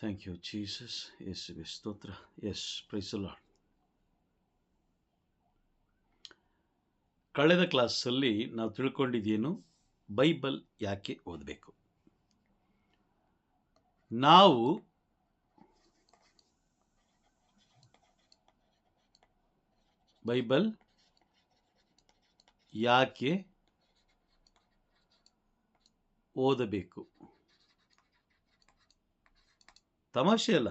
Thank you Jesus. ಯೇಸುವೆ ಸ್ತೋತ್ರ. Yes, praise the Lord. ಕಳೆದ ಕ್ಲಾಸಲ್ಲಿ ನಾವು ತಿಳ್ಕೊಂಡಿದ್ದೇನು, ಬೈಬಲ್ ಯಾಕೆ ಓದಬೇಕು. ನಾವು ಬೈಬಲ್ ಯಾಕೆ ಓದಬೇಕು. ತಮಾಷೆ ಅಲ್ಲ,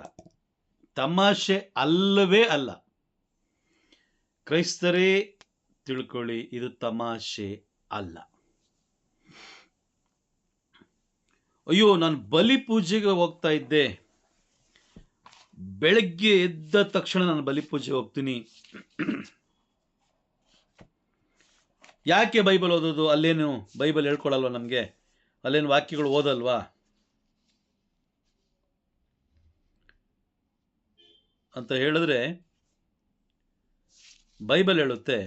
ತಮಾಷೆ ಅಲ್ಲವೇ ಅಲ್ಲ. ಕ್ರೈಸ್ತರೇ ತಿಳ್ಕೊಳ್ಳಿ, ಇದು ತಮಾಷೆ ಅಲ್ಲ. ಅಯ್ಯೋ, ನಾನು ಬಲಿ ಪೂಜೆಗೆ ಹೋಗ್ತಾ ಇದ್ದೆ, ಬೆಳಗ್ಗೆ ಎದ್ದ ತಕ್ಷಣ ನಾನು ಬಲಿ ಪೂಜೆಗೆ ಹೋಗ್ತೀನಿ. ಯಾಕೆ ಬೈಬಲ್ ಓದೋದು? ಅಲ್ಲೇನು ಬೈಬಲ್ ಹೇಳ್ಕೊಳಲ್ವ ನಮಗೆ? ಅಲ್ಲೇನು ವಾಕ್ಯಗಳು ಓದಲ್ವಾ ಅಂತ ಹೇಳಿದ್ರೆ, ಬೈಬಲ್ ಹೇಳುತ್ತೆ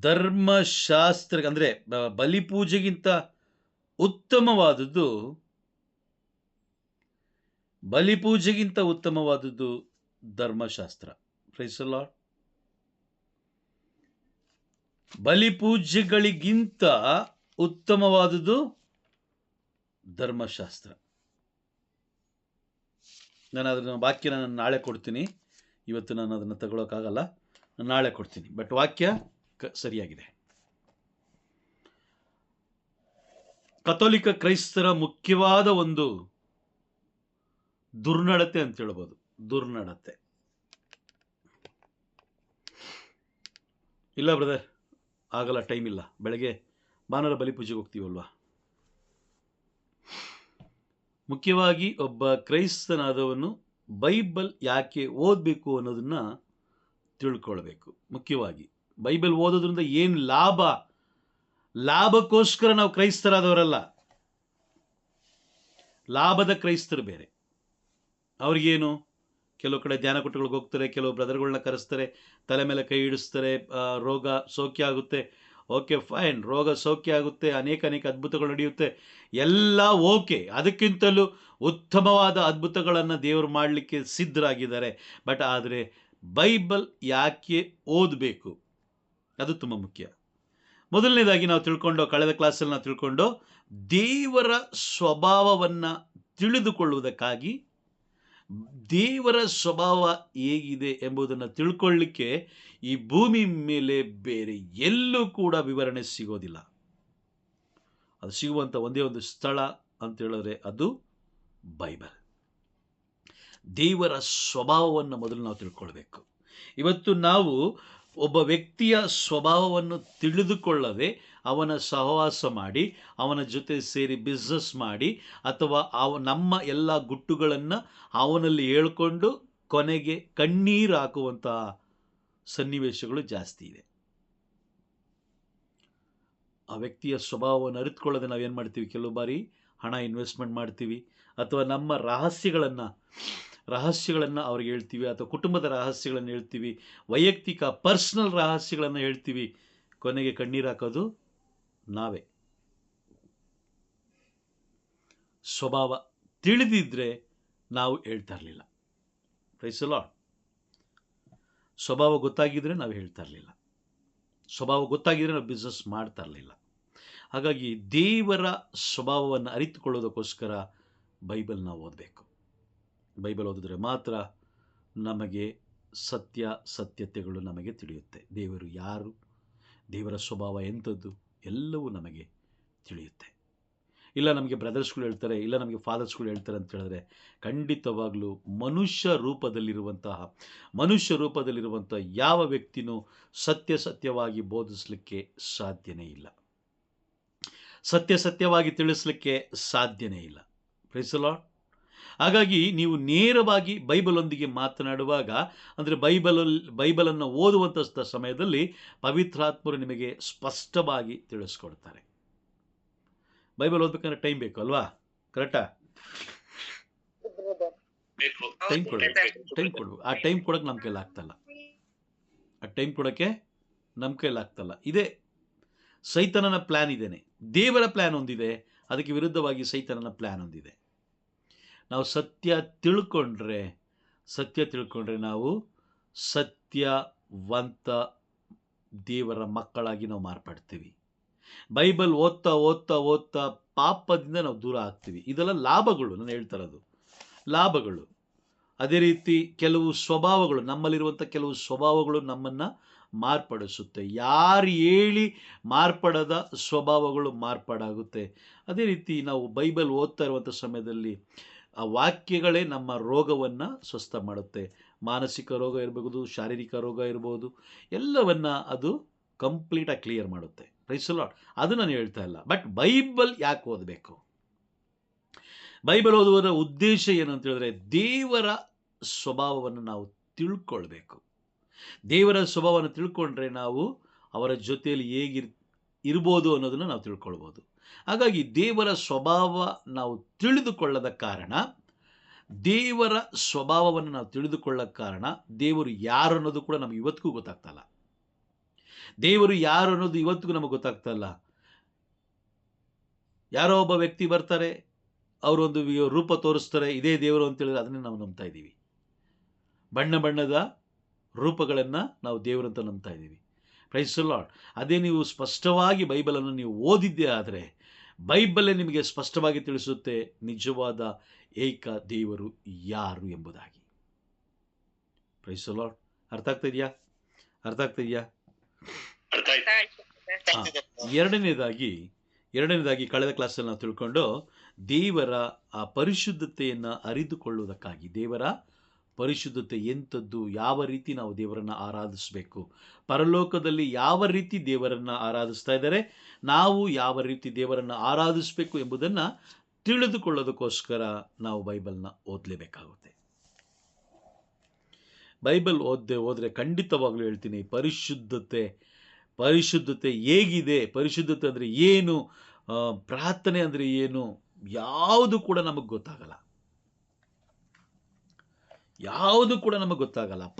ಧರ್ಮಶಾಸ್ತ್ರ ಅಂದರೆ ಬಲಿ ಪೂಜೆಗಿಂತ ಉತ್ತಮವಾದದ್ದು ಧರ್ಮಶಾಸ್ತ್ರ. Praise the Lord. ಬಲಿ ಪೂಜೆಗಳಿಗಿಂತ ಉತ್ತಮವಾದುದು ಧರ್ಮಶಾಸ್ತ್ರ. ನಾನು ಅದನ್ನ ವಾಕ್ಯ ನಾನು ನಾಳೆ ಕೊಡ್ತೀನಿ. ಇವತ್ತು ನಾನು ಅದನ್ನು ತಗೊಳ್ಳೋಕ್ಕಾಗಲ್ಲ, ನಾಳೆ ಕೊಡ್ತೀನಿ. ಬಟ್ ವಾಕ್ಯ ಸರಿಯಾಗಿದೆ. ಕಥೋಲಿಕ ಕ್ರೈಸ್ತರ ಮುಖ್ಯವಾದ ಒಂದು ದುರ್ನಡತೆ ಅಂತ ಹೇಳ್ಬೋದು. ದುರ್ನಡತೆ ಇಲ್ಲ ಬ್ರದರ್, ಆಗಲ್ಲ, ಟೈಮ್ ಇಲ್ಲ, ಬೆಳಗ್ಗೆ ಭಾನುವಾರ ಬಲಿ ಪೂಜೆಗೆ ಹೋಗ್ತೀವಲ್ವಾ. ಮುಖ್ಯವಾಗಿ ಒಬ್ಬ ಕ್ರೈಸ್ತನಾದವನು ಬೈಬಲ್ ಯಾಕೆ ಓದಬೇಕು ಅನ್ನೋದನ್ನ ತಿಳ್ಕೊಳ್ಬೇಕು. ಮುಖ್ಯವಾಗಿ ಬೈಬಲ್ ಓದೋದ್ರಿಂದ ಏನು ಲಾಭಕ್ಕೋಸ್ಕರ ನಾವು ಕ್ರೈಸ್ತರಾದವರಲ್ಲ. ಲಾಭದ ಕ್ರೈಸ್ತರು ಬೇರೆ. ಅವ್ರಿಗೇನು, ಕೆಲವು ಕಡೆ ಧ್ಯಾನ ಕೂಟಗಳಿಗೆ ಹೋಗ್ತಾರೆ, ಕೆಲವು ಬ್ರದರ್ಗಳನ್ನ ಕರೆಸ್ತಾರೆ, ತಲೆ ಮೇಲೆ ಕೈ ಇಡಿಸ್ತಾರೆ, ರೋಗ ಸೌಖ್ಯ ಆಗುತ್ತೆ. ಓಕೆ, ಫೈನ್, ರೋಗ ಸೌಖ್ಯ ಆಗುತ್ತೆ, ಅನೇಕ ಅದ್ಭುತಗಳು ನಡೆಯುತ್ತೆ, ಎಲ್ಲ ಓಕೆ. ಅದಕ್ಕಿಂತಲೂ ಉತ್ತಮವಾದ ಅದ್ಭುತಗಳನ್ನು ದೇವರು ಮಾಡಲಿಕ್ಕೆ ಸಿದ್ಧರಾಗಿದ್ದಾರೆ. ಬಟ್ ಆದರೆ ಬೈಬಲ್ ಯಾಕೆ ಓದಬೇಕು, ಅದು ತುಂಬ ಮುಖ್ಯ. ಮೊದಲನೇದಾಗಿ ನಾವು ತಿಳ್ಕೊಂಡು, ಕಳೆದ ಕ್ಲಾಸಲ್ಲಿ ನಾವು ತಿಳ್ಕೊಂಡು, ದೇವರ ಸ್ವಭಾವವನ್ನು ತಿಳಿದುಕೊಳ್ಳುವುದಕ್ಕಾಗಿ, ದೇವರ ಸ್ವಭಾವ ಹೇಗಿದೆ ಎಂಬುದನ್ನು ತಿಳ್ಕೊಳ್ಳಿಕ್ಕೆ ಈ ಭೂಮಿ ಮೇಲೆ ಬೇರೆ ಎಲ್ಲೂ ಕೂಡ ವಿವರಣೆ ಸಿಗೋದಿಲ್ಲ. ಅದು ಸಿಗುವಂಥ ಒಂದೇ ಒಂದು ಸ್ಥಳ ಅಂತ ಹೇಳಿದ್ರೆ ಅದು ಬೈಬಲ್. ದೇವರ ಸ್ವಭಾವವನ್ನು ಮೊದಲು ನಾವು ತಿಳ್ಕೊಳ್ಬೇಕು. ಇವತ್ತು ನಾವು ಒಬ್ಬ ವ್ಯಕ್ತಿಯ ಸ್ವಭಾವವನ್ನು ತಿಳಿದುಕೊಳ್ಳದೆ ಅವನ ಸಹವಾಸ ಮಾಡಿ, ಅವನ ಜೊತೆ ಸೇರಿ ಬಿಸ್ನೆಸ್ ಮಾಡಿ, ಅಥವಾ ನಮ್ಮ ಎಲ್ಲ ಗುಟ್ಟುಗಳನ್ನು ಅವನಲ್ಲಿ ಹೇಳ್ಕೊಂಡು ಕೊನೆಗೆ ಕಣ್ಣೀರು ಹಾಕುವಂತಹ ಸನ್ನಿವೇಶಗಳು ಜಾಸ್ತಿ ಇದೆ. ಆ ವ್ಯಕ್ತಿಯ ಸ್ವಭಾವವನ್ನು ಅರಿತುಕೊಳ್ಳದೆ ನಾವೇನು ಮಾಡ್ತೀವಿ, ಕೆಲವು ಬಾರಿ ಹಣ ಇನ್ವೆಸ್ಟ್ಮೆಂಟ್ ಮಾಡ್ತೀವಿ, ಅಥವಾ ನಮ್ಮ ರಹಸ್ಯಗಳನ್ನು ಅವ್ರಿಗೆ ಹೇಳ್ತೀವಿ, ಅಥವಾ ಕುಟುಂಬದ ರಹಸ್ಯಗಳನ್ನು ಹೇಳ್ತೀವಿ, ವೈಯಕ್ತಿಕ ಪರ್ಸ್ನಲ್ ರಹಸ್ಯಗಳನ್ನು ಹೇಳ್ತೀವಿ. ಕೊನೆಗೆ ಕಣ್ಣೀರು ಹಾಕೋದು ನಾವೇ. ಸ್ವಭಾವ ತಿಳಿದಿದ್ರೆ ನಾವು ಹೇಳ್ತಾ ಇರಲಿಲ್ಲ. Praise the Lord. ಸ್ವಭಾವ ಗೊತ್ತಾಗಿದ್ರೆ ನಾವು ಹೇಳ್ತಾ ಇರಲಿಲ್ಲ. ಸ್ವಭಾವ ಗೊತ್ತಾಗಿದ್ರೆ ನಾವು ಬಿಸ್ನೆಸ್ ಮಾಡ್ತಾ ಇರಲಿಲ್ಲ. ಹಾಗಾಗಿ ದೇವರ ಸ್ವಭಾವವನ್ನು ಅರಿತುಕೊಳ್ಳೋದಕ್ಕೋಸ್ಕರ ಬೈಬಲ್ ನಾವು ಓದಬೇಕು. ಬೈಬಲ್ ಓದಿದ್ರೆ ಮಾತ್ರ ನಮಗೆ ಸತ್ಯತೆಗಳು ನಮಗೆ ತಿಳಿಯುತ್ತೆ. ದೇವರು ಯಾರು, ದೇವರ ಸ್ವಭಾವ ಎಂಥದ್ದು, ಎಲ್ಲವೂ ನಮಗೆ ತಿಳಿಯುತ್ತೆ. ಇಲ್ಲ ನಮಗೆ ಬ್ರದರ್ಸ್ಗಳು ಹೇಳ್ತಾರೆ, ಇಲ್ಲ ನಮಗೆ ಫಾದರ್ಸ್ಗಳು ಹೇಳ್ತಾರೆ ಅಂತ ಹೇಳಿದ್ರೆ, ಖಂಡಿತವಾಗಲೂ ಮನುಷ್ಯ ರೂಪದಲ್ಲಿರುವಂಥ ಯಾವ ವ್ಯಕ್ತಿನೂ ಸತ್ಯವಾಗಿ ಬೋಧಿಸಲಿಕ್ಕೆ ಸಾಧ್ಯನೇ ಇಲ್ಲ, ಸತ್ಯವಾಗಿ ತಿಳಿಸಲಿಕ್ಕೆ ಸಾಧ್ಯನೇ ಇಲ್ಲ. Praise the Lord. ಹಾಗಾಗಿ ನೀವು ನೇರವಾಗಿ ಬೈಬಲೊಂದಿಗೆ ಮಾತನಾಡುವಾಗ, ಅಂದರೆ ಬೈಬಲನ್ನು ಓದುವಂಥ ಸಮಯದಲ್ಲಿ ಪವಿತ್ರಾತ್ಮರು ನಿಮಗೆ ಸ್ಪಷ್ಟವಾಗಿ ತಿಳಿಸ್ಕೊಡ್ತಾರೆ. ಬೈಬಲ್ ಓದಬೇಕಂದ್ರೆ ಟೈಮ್ ಬೇಕು ಅಲ್ವಾ? ಕರೆಕ್ಟಾ? ಟೈಮ್ ಕೊಡ್ಬೇಕು. ಆ ಟೈಮ್ ಕೊಡೋಕೆ ನಮ್ಮ ಕೈಲಿ ಆಗ್ತಲ್ಲ. ಇದೇ ಸೈತನನ ಪ್ಲಾನ್ ಇದೇನೆ. ದೇವರ ಪ್ಲಾನ್ ಒಂದಿದೆ, ಅದಕ್ಕೆ ವಿರುದ್ಧವಾಗಿ ಸೈತನನ ಪ್ಲಾನ್ ಒಂದಿದೆ. ನಾವು ಸತ್ಯ ತಿಳ್ಕೊಂಡ್ರೆ ನಾವು ಸತ್ಯವಂತ ದೇವರ ಮಕ್ಕಳಾಗಿ ನಾವು ಮಾರ್ಪಡ್ತೀವಿ. ಬೈಬಲ್ ಓದ್ತಾ ಓದ್ತಾ ಓದ್ತಾ ಪಾಪದಿಂದ ನಾವು ದೂರ ಆಗ್ತೀವಿ. ಇದೆಲ್ಲ ಲಾಭಗಳು, ನಾನು ಹೇಳ್ತಾ ಇರೋದು ಲಾಭಗಳು. ಅದೇ ರೀತಿ ಕೆಲವು ಸ್ವಭಾವಗಳು, ನಮ್ಮಲ್ಲಿರುವಂಥ ಕೆಲವು ಸ್ವಭಾವಗಳು ನಮ್ಮನ್ನು ಮಾರ್ಪಡಿಸುತ್ತೆ. ಯಾರು ಹೇಳಿ ಮಾರ್ಪಡದ ಸ್ವಭಾವಗಳು ಮಾರ್ಪಾಡಾಗುತ್ತೆ. ಅದೇ ರೀತಿ ನಾವು ಬೈಬಲ್ ಓದ್ತಾ ಇರುವಂಥ ಸಮಯದಲ್ಲಿ ಆ ವಾಕ್ಯಗಳೇ ನಮ್ಮ ರೋಗವನ್ನು ಸ್ವಸ್ಥ ಮಾಡುತ್ತೆ. ಮಾನಸಿಕ ರೋಗ ಇರಬಹುದು, ಶಾರೀರಿಕ ರೋಗ ಇರ್ಬೋದು, ಎಲ್ಲವನ್ನ ಅದು ಕಂಪ್ಲೀಟಾಗಿ ಕ್ಲಿಯರ್ ಮಾಡುತ್ತೆ. Praise the Lord. ಅದು ನಾನು ಹೇಳ್ತಾ ಇಲ್ಲ. ಬಟ್ ಬೈಬಲ್ ಯಾಕೆ ಓದಬೇಕು? ಬೈಬಲ್ ಓದುವುದರ ಉದ್ದೇಶ ಏನು ಅಂತ ಹೇಳಿದ್ರೆ, ದೇವರ ಸ್ವಭಾವವನ್ನು ನಾವು ತಿಳ್ಕೊಳ್ಬೇಕು. ದೇವರ ಸ್ವಭಾವವನ್ನು ತಿಳ್ಕೊಂಡ್ರೆ ನಾವು ಅವರ ಜೊತೆಯಲ್ಲಿ ಇರ್ಬೋದು ಅನ್ನೋದನ್ನು ನಾವು ತಿಳ್ಕೊಳ್ಬೋದು. ಹಾಗಾಗಿ ದೇವರ ಸ್ವಭಾವ ನಾವು ತಿಳಿದುಕೊಳ್ಳದ ಕಾರಣ, ದೇವರ ಸ್ವಭಾವವನ್ನು ನಾವು ತಿಳಿದುಕೊಳ್ಳದ ಕಾರಣ ದೇವರು ಯಾರು ಅನ್ನೋದು ಕೂಡ ನಮಗೆ ಇವತ್ತಿಗೂ ಗೊತ್ತಾಗ್ತಲ್ಲ. ದೇವರು ಯಾರು ಅನ್ನೋದು ಇವತ್ತಿಗೂ ನಮಗೆ ಗೊತ್ತಾಗ್ತಲ್ಲ. ಯಾರೋ ಒಬ್ಬ ವ್ಯಕ್ತಿ ಬರ್ತಾರೆ, ಅವರೊಂದು ರೂಪ ತೋರಿಸ್ತಾರೆ, ಇದೇ ದೇವರು ಅಂತ ಹೇಳಿದ್ರೆ ಅದನ್ನೇ ನಾವು ನಂಬ್ತಾ ಇದ್ದೀವಿ. ಬಣ್ಣ ಬಣ್ಣದ ರೂಪಗಳನ್ನು ನಾವು ದೇವರಂತ ನಂಬ್ತಾ ಇದ್ದೀವಿ. Praise the Lord. ಅದೇ ನೀವು ಸ್ಪಷ್ಟವಾಗಿ ಬೈಬಲನ್ನು ನೀವು ಓದಿದ್ದೇ ಆದರೆ ಬೈಬಲೇ ನಿಮಗೆ ಸ್ಪಷ್ಟವಾಗಿ ತಿಳಿಸುತ್ತೆ ನಿಜವಾದ ಏಕ ದೇವರು ಯಾರು ಎಂಬುದಾಗಿ. Praise the Lord. ಅರ್ಥ ಆಗ್ತಾ ಇದೆಯಾ? ಎರಡನೇದಾಗಿ ಕಳೆದ ಕ್ಲಾಸಲ್ಲಿ ನಾವು ತಿಳ್ಕೊಂಡು ದೇವರ ಆ ಪರಿಶುದ್ಧತೆಯನ್ನು ಅರಿತುಕೊಳ್ಳುವುದಕ್ಕಾಗಿ, ದೇವರ ಪರಿಶುದ್ಧತೆ ಎಂಥದ್ದು, ಯಾವ ರೀತಿ ನಾವು ದೇವರನ್ನು ಆರಾಧಿಸಬೇಕು, ಪರಲೋಕದಲ್ಲಿ ಯಾವ ರೀತಿ ದೇವರನ್ನು ಆರಾಧಿಸ್ತಾ ಇದ್ದಾರೆ, ನಾವು ಯಾವ ರೀತಿ ದೇವರನ್ನು ಆರಾಧಿಸಬೇಕು ಎಂಬುದನ್ನು ತಿಳಿದುಕೊಳ್ಳೋದಕ್ಕೋಸ್ಕರ ನಾವು ಬೈಬಲ್ನ ಓದಲೇಬೇಕಾಗುತ್ತೆ. ಬೈಬಲ್ ಹೋದರೆ ಖಂಡಿತವಾಗ್ಲೂ ಹೇಳ್ತೀನಿ, ಪರಿಶುದ್ಧತೆ ಹೇಗಿದೆ, ಪರಿಶುದ್ಧತೆ ಅಂದರೆ ಏನು, ಪ್ರಾರ್ಥನೆ ಅಂದರೆ ಏನು, ಯಾವುದು ಕೂಡ ನಮಗೆ ಗೊತ್ತಾಗಲ್ಲ.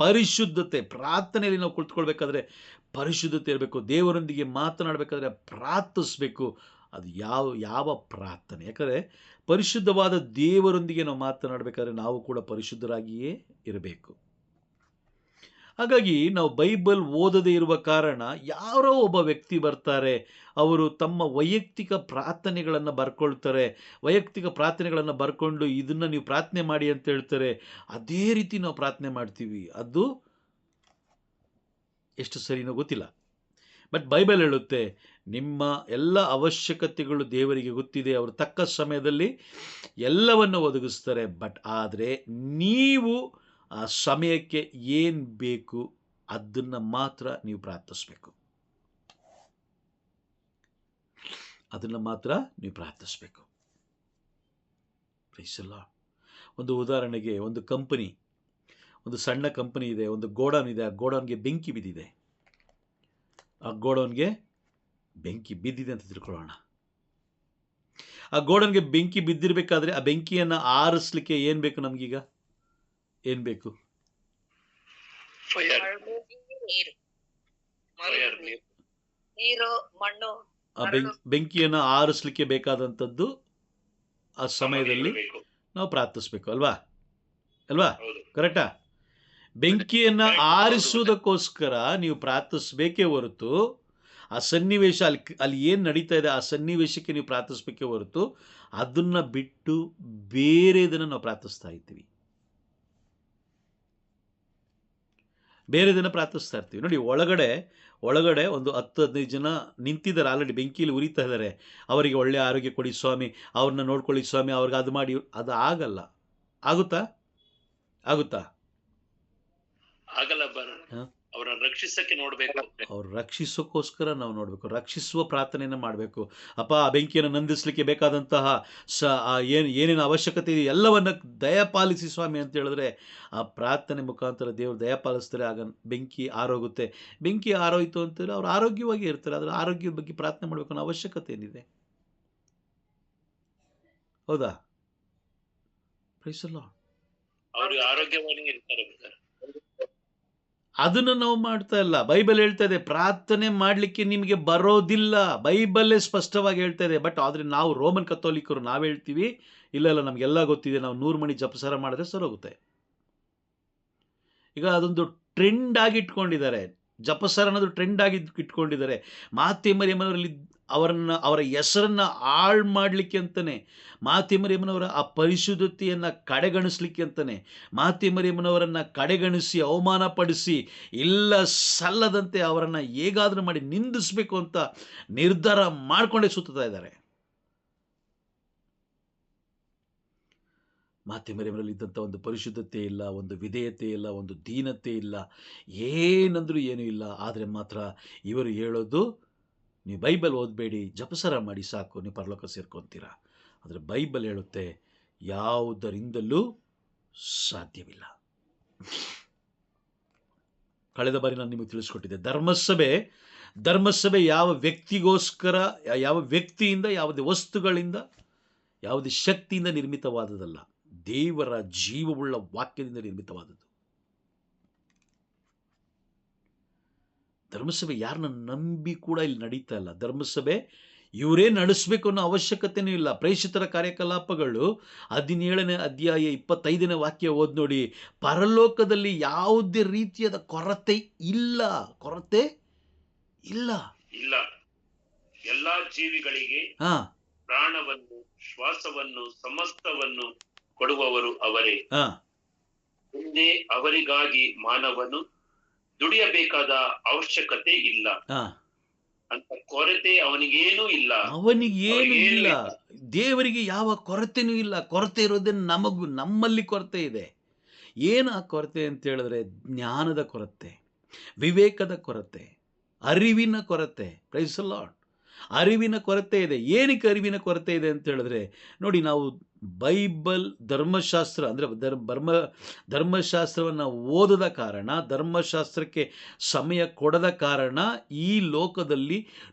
ಪರಿಶುದ್ಧತೆ, ಪ್ರಾರ್ಥನೆಯಲ್ಲಿ ನಾವು ಕುಳಿತುಕೊಳ್ಬೇಕಾದ್ರೆ ಪರಿಶುದ್ಧತೆ ಇರಬೇಕು. ದೇವರೊಂದಿಗೆ ಮಾತನಾಡಬೇಕಾದ್ರೆ ಪ್ರಾರ್ಥಿಸಬೇಕು. ಅದು ಯಾವ ಪ್ರಾರ್ಥನೆ? ಯಾಕಂದರೆ ಪರಿಶುದ್ಧವಾದ ದೇವರೊಂದಿಗೆ ನಾವು ಮಾತನಾಡಬೇಕಾದ್ರೆ ನಾವು ಕೂಡ ಪರಿಶುದ್ಧರಾಗಿಯೇ ಇರಬೇಕು. ಹಾಗಾಗಿ ನಾವು ಬೈಬಲ್ ಓದದೇ ಇರುವ ಕಾರಣ ಯಾರೋ ಒಬ್ಬ ವ್ಯಕ್ತಿ ಬರ್ತಾರೆ, ಅವರು ತಮ್ಮ ವೈಯಕ್ತಿಕ ಪ್ರಾರ್ಥನೆಗಳನ್ನು ಬರ್ಕೊಂಡು ಇದನ್ನು ನೀವು ಪ್ರಾರ್ಥನೆ ಮಾಡಿ ಅಂತ ಹೇಳ್ತಾರೆ. ಅದೇ ರೀತಿ ನಾವು ಪ್ರಾರ್ಥನೆ ಮಾಡ್ತೀವಿ. ಅದು ಎಷ್ಟು ಸರಿನೋ ಗೊತ್ತಿಲ್ಲ. ಬಟ್ ಬೈಬಲ್ ಹೇಳುತ್ತೆ, ನಿಮ್ಮ ಎಲ್ಲ ಅವಶ್ಯಕತೆಗಳು ದೇವರಿಗೆ ಗೊತ್ತಿದೆ, ಅವರು ತಕ್ಕ ಸಮಯದಲ್ಲಿ ಎಲ್ಲವನ್ನು ಒದಗಿಸ್ತಾರೆ. ಬಟ್ ಆದರೆ ನೀವು ಆ ಸಮಯಕ್ಕೆ ಏನು ಬೇಕು ಅದನ್ನು ಮಾತ್ರ ನೀವು ಪ್ರಾರ್ಥಿಸಬೇಕು. Price the lord. ಒಂದು ಉದಾಹರಣೆಗೆ, ಒಂದು ಸಣ್ಣ ಕಂಪನಿ ಇದೆ, ಒಂದು ಗೋಡೌನ್ ಇದೆ. ಆ ಗೋಡೌನ್ಗೆ ಬೆಂಕಿ ಬಿದ್ದಿದೆ. ಅಂತ ತಿಳ್ಕೊಳ್ಳೋಣ. ಆ ಗೋಡೌನ್ಗೆ ಬೆಂಕಿ ಬಿದ್ದಿರಬೇಕಾದ್ರೆ ಆ ಬೆಂಕಿಯನ್ನು ಆರಿಸ್ಲಿಕ್ಕೆ ಏನು ಬೇಕು ನಮಗೀಗ? ಏನು ಬೇಕು? ಆ ಬೆಂಕಿಯನ್ನು ಆರಿಸ್ಲಿಕ್ಕೆ ಬೇಕಾದಂಥದ್ದು ಆ ಸಮಯದಲ್ಲಿ ನಾವು ಪ್ರಾರ್ಥಿಸ್ಬೇಕು ಅಲ್ವಾ? ಕರೆಕ್ಟಾ? ಬೆಂಕಿಯನ್ನು ಆರಿಸುವುದಕ್ಕೋಸ್ಕರ ನೀವು ಪ್ರಾರ್ಥಿಸ್ಬೇಕೇ ಹೊರತು, ಆ ಸನ್ನಿವೇಶ ಅಲ್ಲಿ ಏನು ನಡೀತಾ ಇದೆ ಆ ಸನ್ನಿವೇಶಕ್ಕೆ ನೀವು ಪ್ರಾರ್ಥಿಸ್ಬೇಕೇ ಹೊರತು ಅದನ್ನು ಬಿಟ್ಟು ಬೇರೆದನ್ನು ನಾವು ಪ್ರಾರ್ಥಿಸ್ತಾ ಇರ್ತೀವಿ. ನೋಡಿ, ಒಳಗಡೆ ಒಂದು 10-15 ಜನ ನಿಂತಿದ್ದಾರೆ, ಆಲ್ರೆಡಿ ಬೆಂಕಿಯಲ್ಲಿ ಉರಿತಾ ಇದ್ದಾರೆ. ಅವರಿಗೆ ಒಳ್ಳೆ ಆರೋಗ್ಯ ಕೊಡಿ ಸ್ವಾಮಿ, ಅವ್ರನ್ನ ನೋಡ್ಕೊಳ್ಳಿ ಸ್ವಾಮಿ, ಅವ್ರಿಗೆ ಅದು ಮಾಡಿ. ಅದು ಆಗಲ್ಲ. ಆಗುತ್ತಾ? ಅವರ ರಕ್ಷಿಸಕ್ಕೆ ನೋಡಬೇಕು. ಅವ್ರು ರಕ್ಷಿಸೋಕ್ಕೋಸ್ಕರ ನಾವು ನೋಡಬೇಕು, ರಕ್ಷಿಸುವ ಪ್ರಾರ್ಥನೆಯನ್ನು ಮಾಡಬೇಕು. ಅಪ್ಪ, ಆ ಬೆಂಕಿಯನ್ನು ನಂದಿಸಲಿಕ್ಕೆ ಬೇಕಾದಂತಹ ಏನೇನು ಅವಶ್ಯಕತೆ ಇದೆ ಎಲ್ಲವನ್ನ ದಯಪಾಲಿಸಿ ಸ್ವಾಮಿ ಅಂತ ಹೇಳಿದ್ರೆ ಆ ಪ್ರಾರ್ಥನೆ ಮುಖಾಂತರ ದೇವರು ದಯಪಾಲಿಸ್ತಾರೆ. ಆಗ ಬೆಂಕಿ ಆರೋಗುತ್ತೆ. ಬೆಂಕಿ ಆರೋಯ್ತು ಅಂತಂದರೆ ಅವ್ರು ಆರೋಗ್ಯವಾಗಿ ಇರ್ತಾರೆ. ಅದರ ಆರೋಗ್ಯದ ಬಗ್ಗೆ ಪ್ರಾರ್ಥನೆ ಮಾಡಬೇಕು ಅನ್ನೋ ಅವಶ್ಯಕತೆ ಏನಿದೆ? ಹೌದಾ? Praise the Lord. ಅವರು ಆರೋಗ್ಯವಾಗಿ ಇರ್ತಾರೆ. ಅದನ್ನು ನಾವು ಮಾಡ್ತಾ ಇಲ್ಲ. ಬೈಬಲ್ ಹೇಳ್ತಾ ಇದೆ ಪ್ರಾರ್ಥನೆ ಮಾಡಲಿಕ್ಕೆ ನಿಮಗೆ ಬರೋದಿಲ್ಲ, ಬೈಬಲ್ಲೇ ಸ್ಪಷ್ಟವಾಗಿ ಹೇಳ್ತಾ ಇದೆ. ಬಟ್ ಆದರೆ ನಾವು ರೋಮನ್ ಕಥೋಲಿಕರು ನಾವು ಹೇಳ್ತೀವಿ ಇಲ್ಲ ಇಲ್ಲ ನಮಗೆಲ್ಲ ಗೊತ್ತಿದೆ, ನಾವು 100 ಮಣಿ ಜಪಸಾರ ಮಾಡಿದ್ರೆ ಸರೋಗುತ್ತೆ. ಈಗ ಅದೊಂದು ಟ್ರೆಂಡ್ ಆಗಿ ಇಟ್ಕೊಂಡಿದ್ದಾರೆ, ಜಪಸಾರ ಅನ್ನೋದು ಟ್ರೆಂಡ್ ಆಗಿ ಇಟ್ಕೊಂಡಿದ್ದಾರೆ. ಮಾತೆ ಮರಿಯಮ್ಮನವರಲ್ಲಿ ಅವರ ಹೆಸರನ್ನು ಹಾಳು ಮಾಡಲಿಕ್ಕೆ ಅಂತಲೇ, ಮಾತೆ ಮರಿಯಮ್ಮನವರ ಆ ಪರಿಶುದ್ಧತೆಯನ್ನು ಕಡೆಗಣಿಸ್ಲಿಕ್ಕೆ ಅಂತಲೇ, ಮಾತೆ ಮರಿಯಮ್ಮನವರನ್ನು ಕಡೆಗಣಿಸಿ ಅವಮಾನಪಡಿಸಿ ಇಲ್ಲ ಸಲ್ಲದಂತೆ ಅವರನ್ನು ಹೇಗಾದರೂ ಮಾಡಿ ನಿಂದಿಸಬೇಕು ಅಂತ ನಿರ್ಧಾರ ಮಾಡಿಕೊಂಡೇ ಸುತ್ತಾ ಇದ್ದಾರೆ. ಮಾತೆ ಮರಿಯಮ್ಮನಲ್ಲಿ ಇದ್ದಂಥ ಒಂದು ಪರಿಶುದ್ಧತೆ ಇಲ್ಲ, ಒಂದು ವಿಧೇಯತೆ ಇಲ್ಲ, ಒಂದು ದೀನತೆ ಇಲ್ಲ, ಏನಂದ್ರೂ ಏನೂ ಇಲ್ಲ. ಆದರೆ ಮಾತ್ರ ಇವರು ಹೇಳೋದು ನೀವು ಬೈಬಲ್ ಓದಬೇಡಿ, ಜಪಸಾರ ಮಾಡಿ ಸಾಕು, ನೀವು ಪರಲೋಕ ಸೇರ್ಕೊತೀರ. ಆದರೆ ಬೈಬಲ್ ಹೇಳುತ್ತೆ ಯಾವುದರಿಂದಲೂ ಸಾಧ್ಯವಿಲ್ಲ. ಕಳೆದ ಬಾರಿ ನಾನು ನಿಮಗೆ ತಿಳಿಸ್ಕೊಟ್ಟಿದ್ದೆ, ಧರ್ಮಸಭೆ ಯಾವ ವ್ಯಕ್ತಿಗೋಸ್ಕರ, ಯಾವ ವ್ಯಕ್ತಿಯಿಂದ, ಯಾವುದೇ ವಸ್ತುಗಳಿಂದ, ಯಾವುದೇ ಶಕ್ತಿಯಿಂದ ನಿರ್ಮಿತವಾದದಲ್ಲ, ದೇವರ ಜೀವವುಳ್ಳ ವಾಕ್ಯದಿಂದ ನಿರ್ಮಿತವಾದದ್ದು. ಧರ್ಮಸಭೆ ಯಾರನ್ನ ನಂಬಿ ಕೂಡ ಇಲ್ಲಿ ನಡೀತಾ ಇಲ್ಲ. ಧರ್ಮಸಭೆ ಇವರೇ ನಡೆಸಬೇಕು ಅನ್ನೋ ಅವಶ್ಯಕತೆಯೂ ಇಲ್ಲ. ಪ್ರೇಷಿತರ ಕಾರ್ಯಕಲಾಪಗಳು 17ನೇ ಅಧ್ಯಾಯ 25ನೇ ವಾಕ್ಯ ಓದಿ ನೋಡಿ. ಪರಲೋಕದಲ್ಲಿ ಯಾವುದೇ ರೀತಿಯಾದ ಕೊರತೆ ಇಲ್ಲ, ಕೊರತೆ ಇಲ್ಲ. ಎಲ್ಲಾ ಜೀವಿಗಳಿಗೆ ಪ್ರಾಣವನ್ನು, ಶ್ವಾಸವನ್ನು, ಸಮಸ್ತವನ್ನು ಕೊಡುವವರು ಅವರೇ. ಮುಂದೆ ಅವರಿಗಾಗಿ ಮಾನವನು ದುಡಿಯಬೇಕಾದ ಅವಶ್ಯಕತೆ ಇಲ್ಲ ಅಂತ ಕೊರತೆ ಅವನಿಗೇನೂ ಇಲ್ಲ. ದೇವರಿಗೆ ಯಾವ ಕೊರತೆನೂ ಇಲ್ಲ. ಕೊರತೆ ಇರೋದೇ ನಮ್ಮಲ್ಲಿ ಕೊರತೆ ಇದೆ. ಏನು ಆ ಕೊರತೆ ಅಂತ ಹೇಳಿದ್ರೆ ಜ್ಞಾನದ ಕೊರತೆ, ವಿವೇಕದ ಕೊರತೆ, ಅರಿವಿನ ಕೊರತೆ. Praise the Lord. ಅರಿವಿನ ಕೊರತೆ ಇದೆ. ಏನಕ್ಕೆ ಅರಿವಿನ ಕೊರತೆ ಇದೆ ಅಂತ ಹೇಳಿದ್ರೆ ನೋಡಿ, ನಾವು ಬೈಬಲ್ ಧರ್ಮಶಾಸ್ತ್ರ ಅಂದರೆ ಧರ್ಮಶಾಸ್ತ್ರವನ್ನು ಓದದ ಕಾರಣ, ಧರ್ಮಶಾಸ್ತ್ರಕ್ಕೆ ಸಮಯ ಕೊಡದ ಕಾರಣ ಈ ಲೋಕದಲ್ಲಿ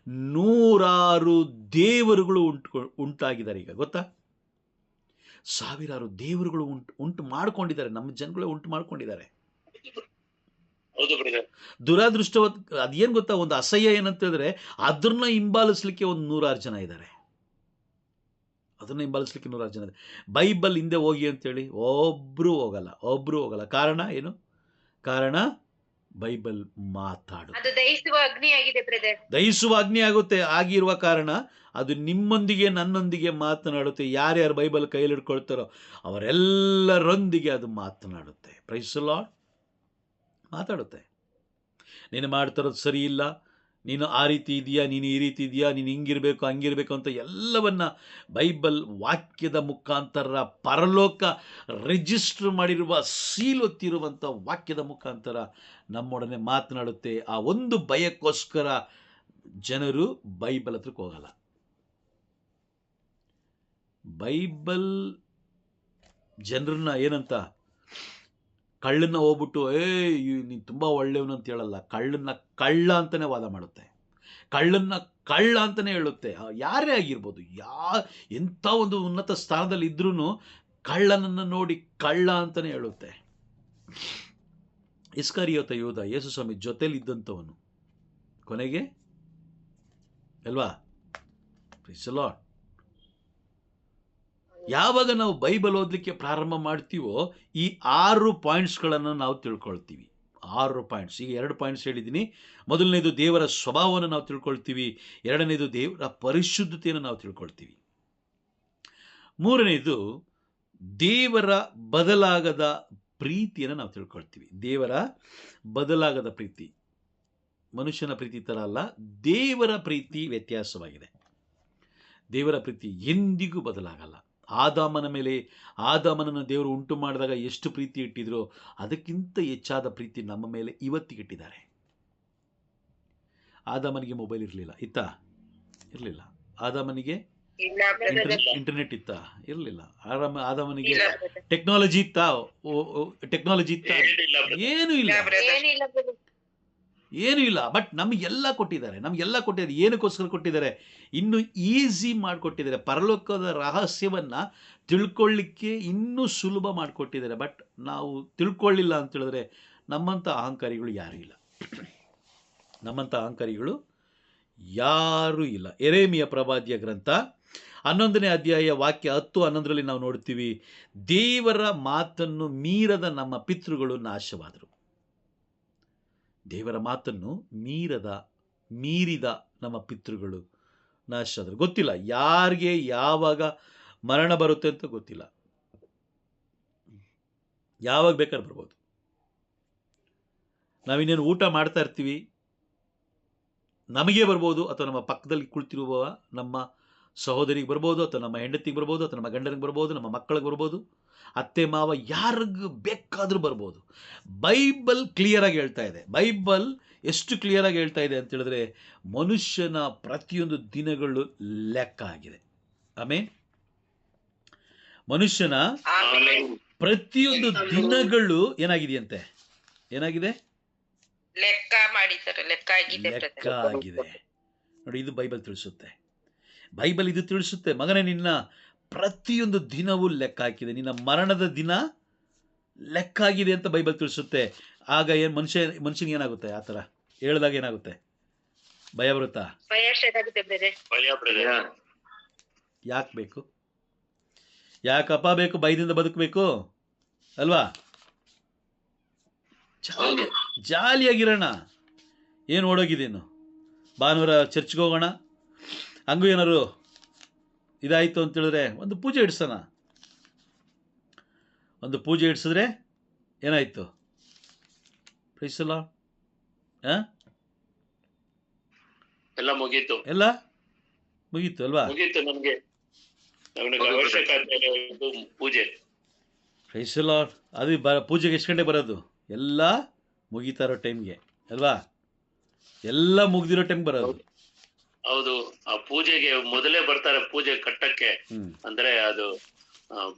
100 ದೇವರುಗಳು ಉಂಟಾಗಿದ್ದಾರೆ. ಈಗ ಗೊತ್ತಾ, ಸಾವಿರಾರು ದೇವರುಗಳು ಉಂಟು ಮಾಡ್ಕೊಂಡಿದ್ದಾರೆ, ನಮ್ಮ ಜನಗಳೇ ಉಂಟು ಮಾಡ್ಕೊಂಡಿದ್ದಾರೆ. ದುರಾದೃಷ್ಟವತ್ ಅದೇನು ಗೊತ್ತಾ, ಒಂದು ಅಸಹ್ಯ ಏನಂತ ಹೇಳಿದ್ರೆ ಅದನ್ನ ಹಿಂಬಾಲಿಸ್ಲಿಕ್ಕೆ ಒಂದು 100 ಜನ ಇದ್ದಾರೆ. ಅದನ್ನು ಹಿಂಬಾಲಿಸ್ಲಿಕ್ಕೆ 100 ಜನ ಇದೆ. ಬೈಬಲ್ ಹಿಂದೆ ಹೋಗಿ ಅಂತೇಳಿ ಒಬ್ರು ಹೋಗಲ್ಲ. ಕಾರಣ ಏನು? ಕಾರಣ ಬೈಬಲ್ ದಹಿಸುವ ಅಗ್ನಿ ಆಗುತ್ತೆ. ಆಗಿರುವ ಕಾರಣ ಅದು ನಿಮ್ಮೊಂದಿಗೆ ನನ್ನೊಂದಿಗೆ ಮಾತನಾಡುತ್ತೆ. ಯಾರ್ಯಾರು ಬೈಬಲ್ ಕೈಯಲ್ಲಿ ಹಿಡ್ಕೊಳ್ತಾರೋ ಅವರೆಲ್ಲರೊಂದಿಗೆ ಅದು ಮಾತನಾಡುತ್ತೆ. Praise the Lord. ಮಾತಾಡುತ್ತೆ. ನೀನು ಮಾಡ್ತಿರೋದು ಸರಿ ಇಲ್ಲ, ನೀನು ಆ ರೀತಿ ಇದೆಯಾ, ನೀನು ಈ ರೀತಿ ಇದೆಯಾ, ನೀನು ಹಿಂಗಿರಬೇಕು ಹಂಗಿರಬೇಕು ಅಂತ ಎಲ್ಲವನ್ನ ಬೈಬಲ್ ವಾಕ್ಯದ ಮುಖಾಂತರ, ಪರಲೋಕ ರಿಜಿಸ್ಟರ್ ಮಾಡಿರುವ ಸೀಲೊತ್ತಿರುವಂಥ ವಾಕ್ಯದ ಮುಖಾಂತರ ನಮ್ಮೊಡನೆ ಮಾತನಾಡುತ್ತೆ. ಆ ಒಂದು ಭಯಕ್ಕೋಸ್ಕರ ಜನರು ಬೈಬಲ್ ಹತ್ರಕ್ಕೆ ಹೋಗಲ್ಲ. ಬೈಬಲ್ ಜನರನ್ನ ಏನಂತ, ಕಳ್ಳನ್ನ ಹೋಗ್ಬಿಟ್ಟು ನೀನು ತುಂಬ ಒಳ್ಳೆಯವನು ಅಂತ ಹೇಳಲ್ಲ, ಕಳ್ಳನ್ನ ಕಳ್ಳ ಅಂತಲೇ ವಾದ ಮಾಡುತ್ತೆ, ಕಳ್ಳನ್ನ ಕಳ್ಳ ಅಂತಲೇ ಹೇಳುತ್ತೆ. ಯಾರೇ ಆಗಿರ್ಬೋದು, ಎಂಥ ಒಂದು ಉನ್ನತ ಸ್ಥಾನದಲ್ಲಿ ಇದ್ರೂ ಕಳ್ಳನನ್ನು ನೋಡಿ ಕಳ್ಳ ಅಂತಲೇ ಹೇಳುತ್ತೆ. ಇಸ್ಕರಿಯೋತ ಯೋಧ ಯೇಸು ಸ್ವಾಮಿ ಜೊತೆಲಿ ಇದ್ದಂಥವನು ಕೊನೆಗೆ ಅಲ್ವಾ. Praise the Lord. ಯಾವಾಗ ನಾವು ಬೈಬಲ್ ಓದಲಿಕ್ಕೆ ಪ್ರಾರಂಭ ಮಾಡ್ತೀವೋ ಈ 6 ಪಾಯಿಂಟ್ಸ್ಗಳನ್ನು ನಾವು ತಿಳ್ಕೊಳ್ತೀವಿ. 6 ಪಾಯಿಂಟ್ಸ್. ಈಗ 2 ಪಾಯಿಂಟ್ಸ್ ಹೇಳಿದ್ದೀನಿ. ಮೊದಲನೇದು ದೇವರ ಸ್ವಭಾವವನ್ನು ನಾವು ತಿಳ್ಕೊಳ್ತೀವಿ. ಎರಡನೇದು ದೇವರ ಪರಿಶುದ್ಧತೆಯನ್ನು ನಾವು ತಿಳ್ಕೊಳ್ತೀವಿ. ಮೂರನೇದು ದೇವರ ಬದಲಾಗದ ಪ್ರೀತಿಯನ್ನು ನಾವು ತಿಳ್ಕೊಳ್ತೀವಿ. ದೇವರ ಬದಲಾಗದ ಪ್ರೀತಿ ಮನುಷ್ಯನ ಪ್ರೀತಿ ಥರ ಅಲ್ಲ, ದೇವರ ಪ್ರೀತಿ ವ್ಯತ್ಯಾಸವಾಗಿದೆ. ದೇವರ ಪ್ರೀತಿ ಎಂದಿಗೂ ಬದಲಾಗಲ್ಲ. ಆದಾಮನನ್ನು ದೇವರು ಉಂಟು ಮಾಡಿದಾಗ ಎಷ್ಟು ಪ್ರೀತಿ ಇಟ್ಟಿದ್ರು ಅದಕ್ಕಿಂತ ಹೆಚ್ಚಾದ ಪ್ರೀತಿ ನಮ್ಮ ಮೇಲೆ ಇವತ್ತಿಗಿಟ್ಟಿದ್ದಾರೆ. ಆದಾಮನಿಗೆ ಮೊಬೈಲ್ ಇರಲಿಲ್ಲ, ಇರಲಿಲ್ಲ. ಆದಾಮನಿಗೆ ಇಂಟರ್ನೆಟ್ ಇರಲಿಲ್ಲ. ಆದಾಮನಿಗೆ ಟೆಕ್ನಾಲಜಿ ಏನೂ ಇಲ್ಲ. ಬಟ್ ನಮಗೆಲ್ಲ ಕೊಟ್ಟಿದ್ದಾರೆ. ಏನಕ್ಕೋಸ್ಕರ ಕೊಟ್ಟಿದ್ದಾರೆ? ಇನ್ನೂ ಈಸಿ ಮಾಡಿಕೊಟ್ಟಿದ್ದಾರೆ. ಪರಲೋಕದ ರಹಸ್ಯವನ್ನು ತಿಳ್ಕೊಳ್ಳಿಕ್ಕೆ ಇನ್ನೂ ಸುಲಭ ಮಾಡಿಕೊಟ್ಟಿದ್ದಾರೆ. ಬಟ್ ನಾವು ತಿಳ್ಕೊಳ್ಳಿಲ್ಲ ಅಂತ ಹೇಳಿದ್ರೆ ನಮ್ಮಂಥ ಅಹಂಕಾರಿಗಳು ಯಾರೂ ಇಲ್ಲ. ನಮ್ಮಂಥ ಅಹಂಕಾರಿಗಳು ಯಾರೂ ಇಲ್ಲ. ಯೆರೆಮೀಯ ಪ್ರವಾದಿಯ ಗ್ರಂಥ 11ನೇ ಅಧ್ಯಾಯ ವಾಕ್ಯ 10-11ರಲ್ಲಿ ನಾವು ನೋಡ್ತೀವಿ, ದೇವರ ಮಾತನ್ನು ಮೀರದ ನಮ್ಮ ಪಿತೃಗಳು ನಾಶವಾದರು. ದೇವರ ಮಾತನ್ನು ಮೀರಿದ ನಮ್ಮ ಪಿತೃಗಳು ನಾಶ ಆದರು. ಗೊತ್ತಿಲ್ಲ ಯಾರಿಗೆ ಯಾವಾಗ ಮರಣ ಬರುತ್ತೆ ಅಂತ ಗೊತ್ತಿಲ್ಲ. ಯಾವಾಗ ಬೇಕಾದ್ರೆ ಬರ್ಬೋದು. ನಾವಿನ್ನೇನು ಊಟ ಮಾಡ್ತಾ ಇರ್ತೀವಿ, ನಮಗೆ ಬರ್ಬೋದು, ಅಥವಾ ನಮ್ಮ ಪಕ್ಕದಲ್ಲಿ ಕುಳಿತಿರುವ ನಮ್ಮ ಸಹೋದರಿಗೆ ಬರ್ಬೋದು, ಅಥವಾ ನಮ್ಮ ಹೆಂಡತಿಗೆ ಬರ್ಬೋದು, ಅಥವಾ ನಮ್ಮ ಗಂಡನಿಗೆ ಬರ್ಬೋದು, ನಮ್ಮ ಮಕ್ಕಳಿಗೆ ಬರ್ಬೋದು, ಅತ್ತೆ ಮಾವ ಯಾರಿಗೂ ಬೇಕಾದರೂ ಬರ್ಬೋದು. ಬೈಬಲ್ ಕ್ಲಿಯರಾಗಿ ಹೇಳ್ತಾ ಇದೆ. ಬೈಬಲ್ ಎಷ್ಟು ಕ್ಲಿಯರಾಗಿ ಹೇಳ್ತಾ ಇದೆ ಅಂತ ಹೇಳಿದ್ರೆ, ಮನುಷ್ಯನ ಪ್ರತಿಯೊಂದು ದಿನಗಳು ಲೆಕ್ಕ ಆಗಿದೆ. ಆಮೇಲೆ ಮನುಷ್ಯನ ಪ್ರತಿಯೊಂದು ದಿನಗಳು ಏನಾಗಿದೆಯಂತೆ? ಏನಾಗಿದೆ? ಲೆಕ್ಕ ಮಾಡಿದ್ದಾರೆ, ಲೆಕ್ಕ ಆಗಿದೆ. ನೋಡಿ, ಇದು ಬೈಬಲ್ ತಿಳಿಸುತ್ತೆ. ಬೈಬಲ್ ಇದು ತಿಳಿಸುತ್ತೆ, ಮಗನೇ ನಿನ್ನ ಪ್ರತಿಯೊಂದು ದಿನವೂ ಲೆಕ್ಕ ಹಾಕಿದೆ, ನಿನ್ನ ಮರಣದ ದಿನ ಲೆಕ್ಕ ಆಗಿದೆ ಅಂತ ಬೈಬಲ್ ತಿಳಿಸುತ್ತೆ. ಆಗ ಏನು ಮನುಷ್ಯನಿಗೆ ಏನಾಗುತ್ತೆ? ಆ ಥರ ಹೇಳಿದಾಗ ಏನಾಗುತ್ತೆ? ಭಯ ಬರುತ್ತಾ? ಯಾಕೆ ಬೇಕು? ಯಾಕಪ್ಪ ಬೇಕು? ಭಯದಿಂದ ಬದುಕಬೇಕು ಅಲ್ವಾ? ಜಾಲಿಯಾಗಿರೋಣ. ಏನು ಓಡೋಗಿದ್ದೇನು? ಭಾನುವಾರ ಚರ್ಚ್ಗೆ ಹೋಗೋಣ, ಹಂಗೂ ಏನಾರು ಇದಾಯಿತು ಅಂತೇಳಿದ್ರೆ ಒಂದು ಪೂಜೆ ಇಡ್ಸೋಣ. ಒಂದು ಪೂಜೆ ಇಡ್ಸಿದ್ರೆ ಏನಾಯಿತು? Praise the Lord. ಎಲ್ಲ ಮುಗೀತು, ಎಲ್ಲ ಮುಗೀತು ಅಲ್ವಾ? ಮುಗೀತು. ನಮ್ಗೆ ಪೂಜೆ. Praise the Lord. ಅದು ಪೂಜೆಗೆ ಎಷ್ಟು ಗಂಟೆ ಬರೋದು? ಎಲ್ಲ ಮುಗೀತಾ ಇರೋ ಟೈಮ್ಗೆ ಅಲ್ವಾ? ಎಲ್ಲ ಮುಗ್ದಿರೋ ಟೈಮ್ ಬರೋದು. ಹೌದು. ಆ ಪೂಜೆಗೆ ಮೊದಲೇ ಬರ್ತಾರೆ, ಪೂಜೆ ಕಟ್ಟಕ್ಕೆ, ಅಂದ್ರೆ ಅದು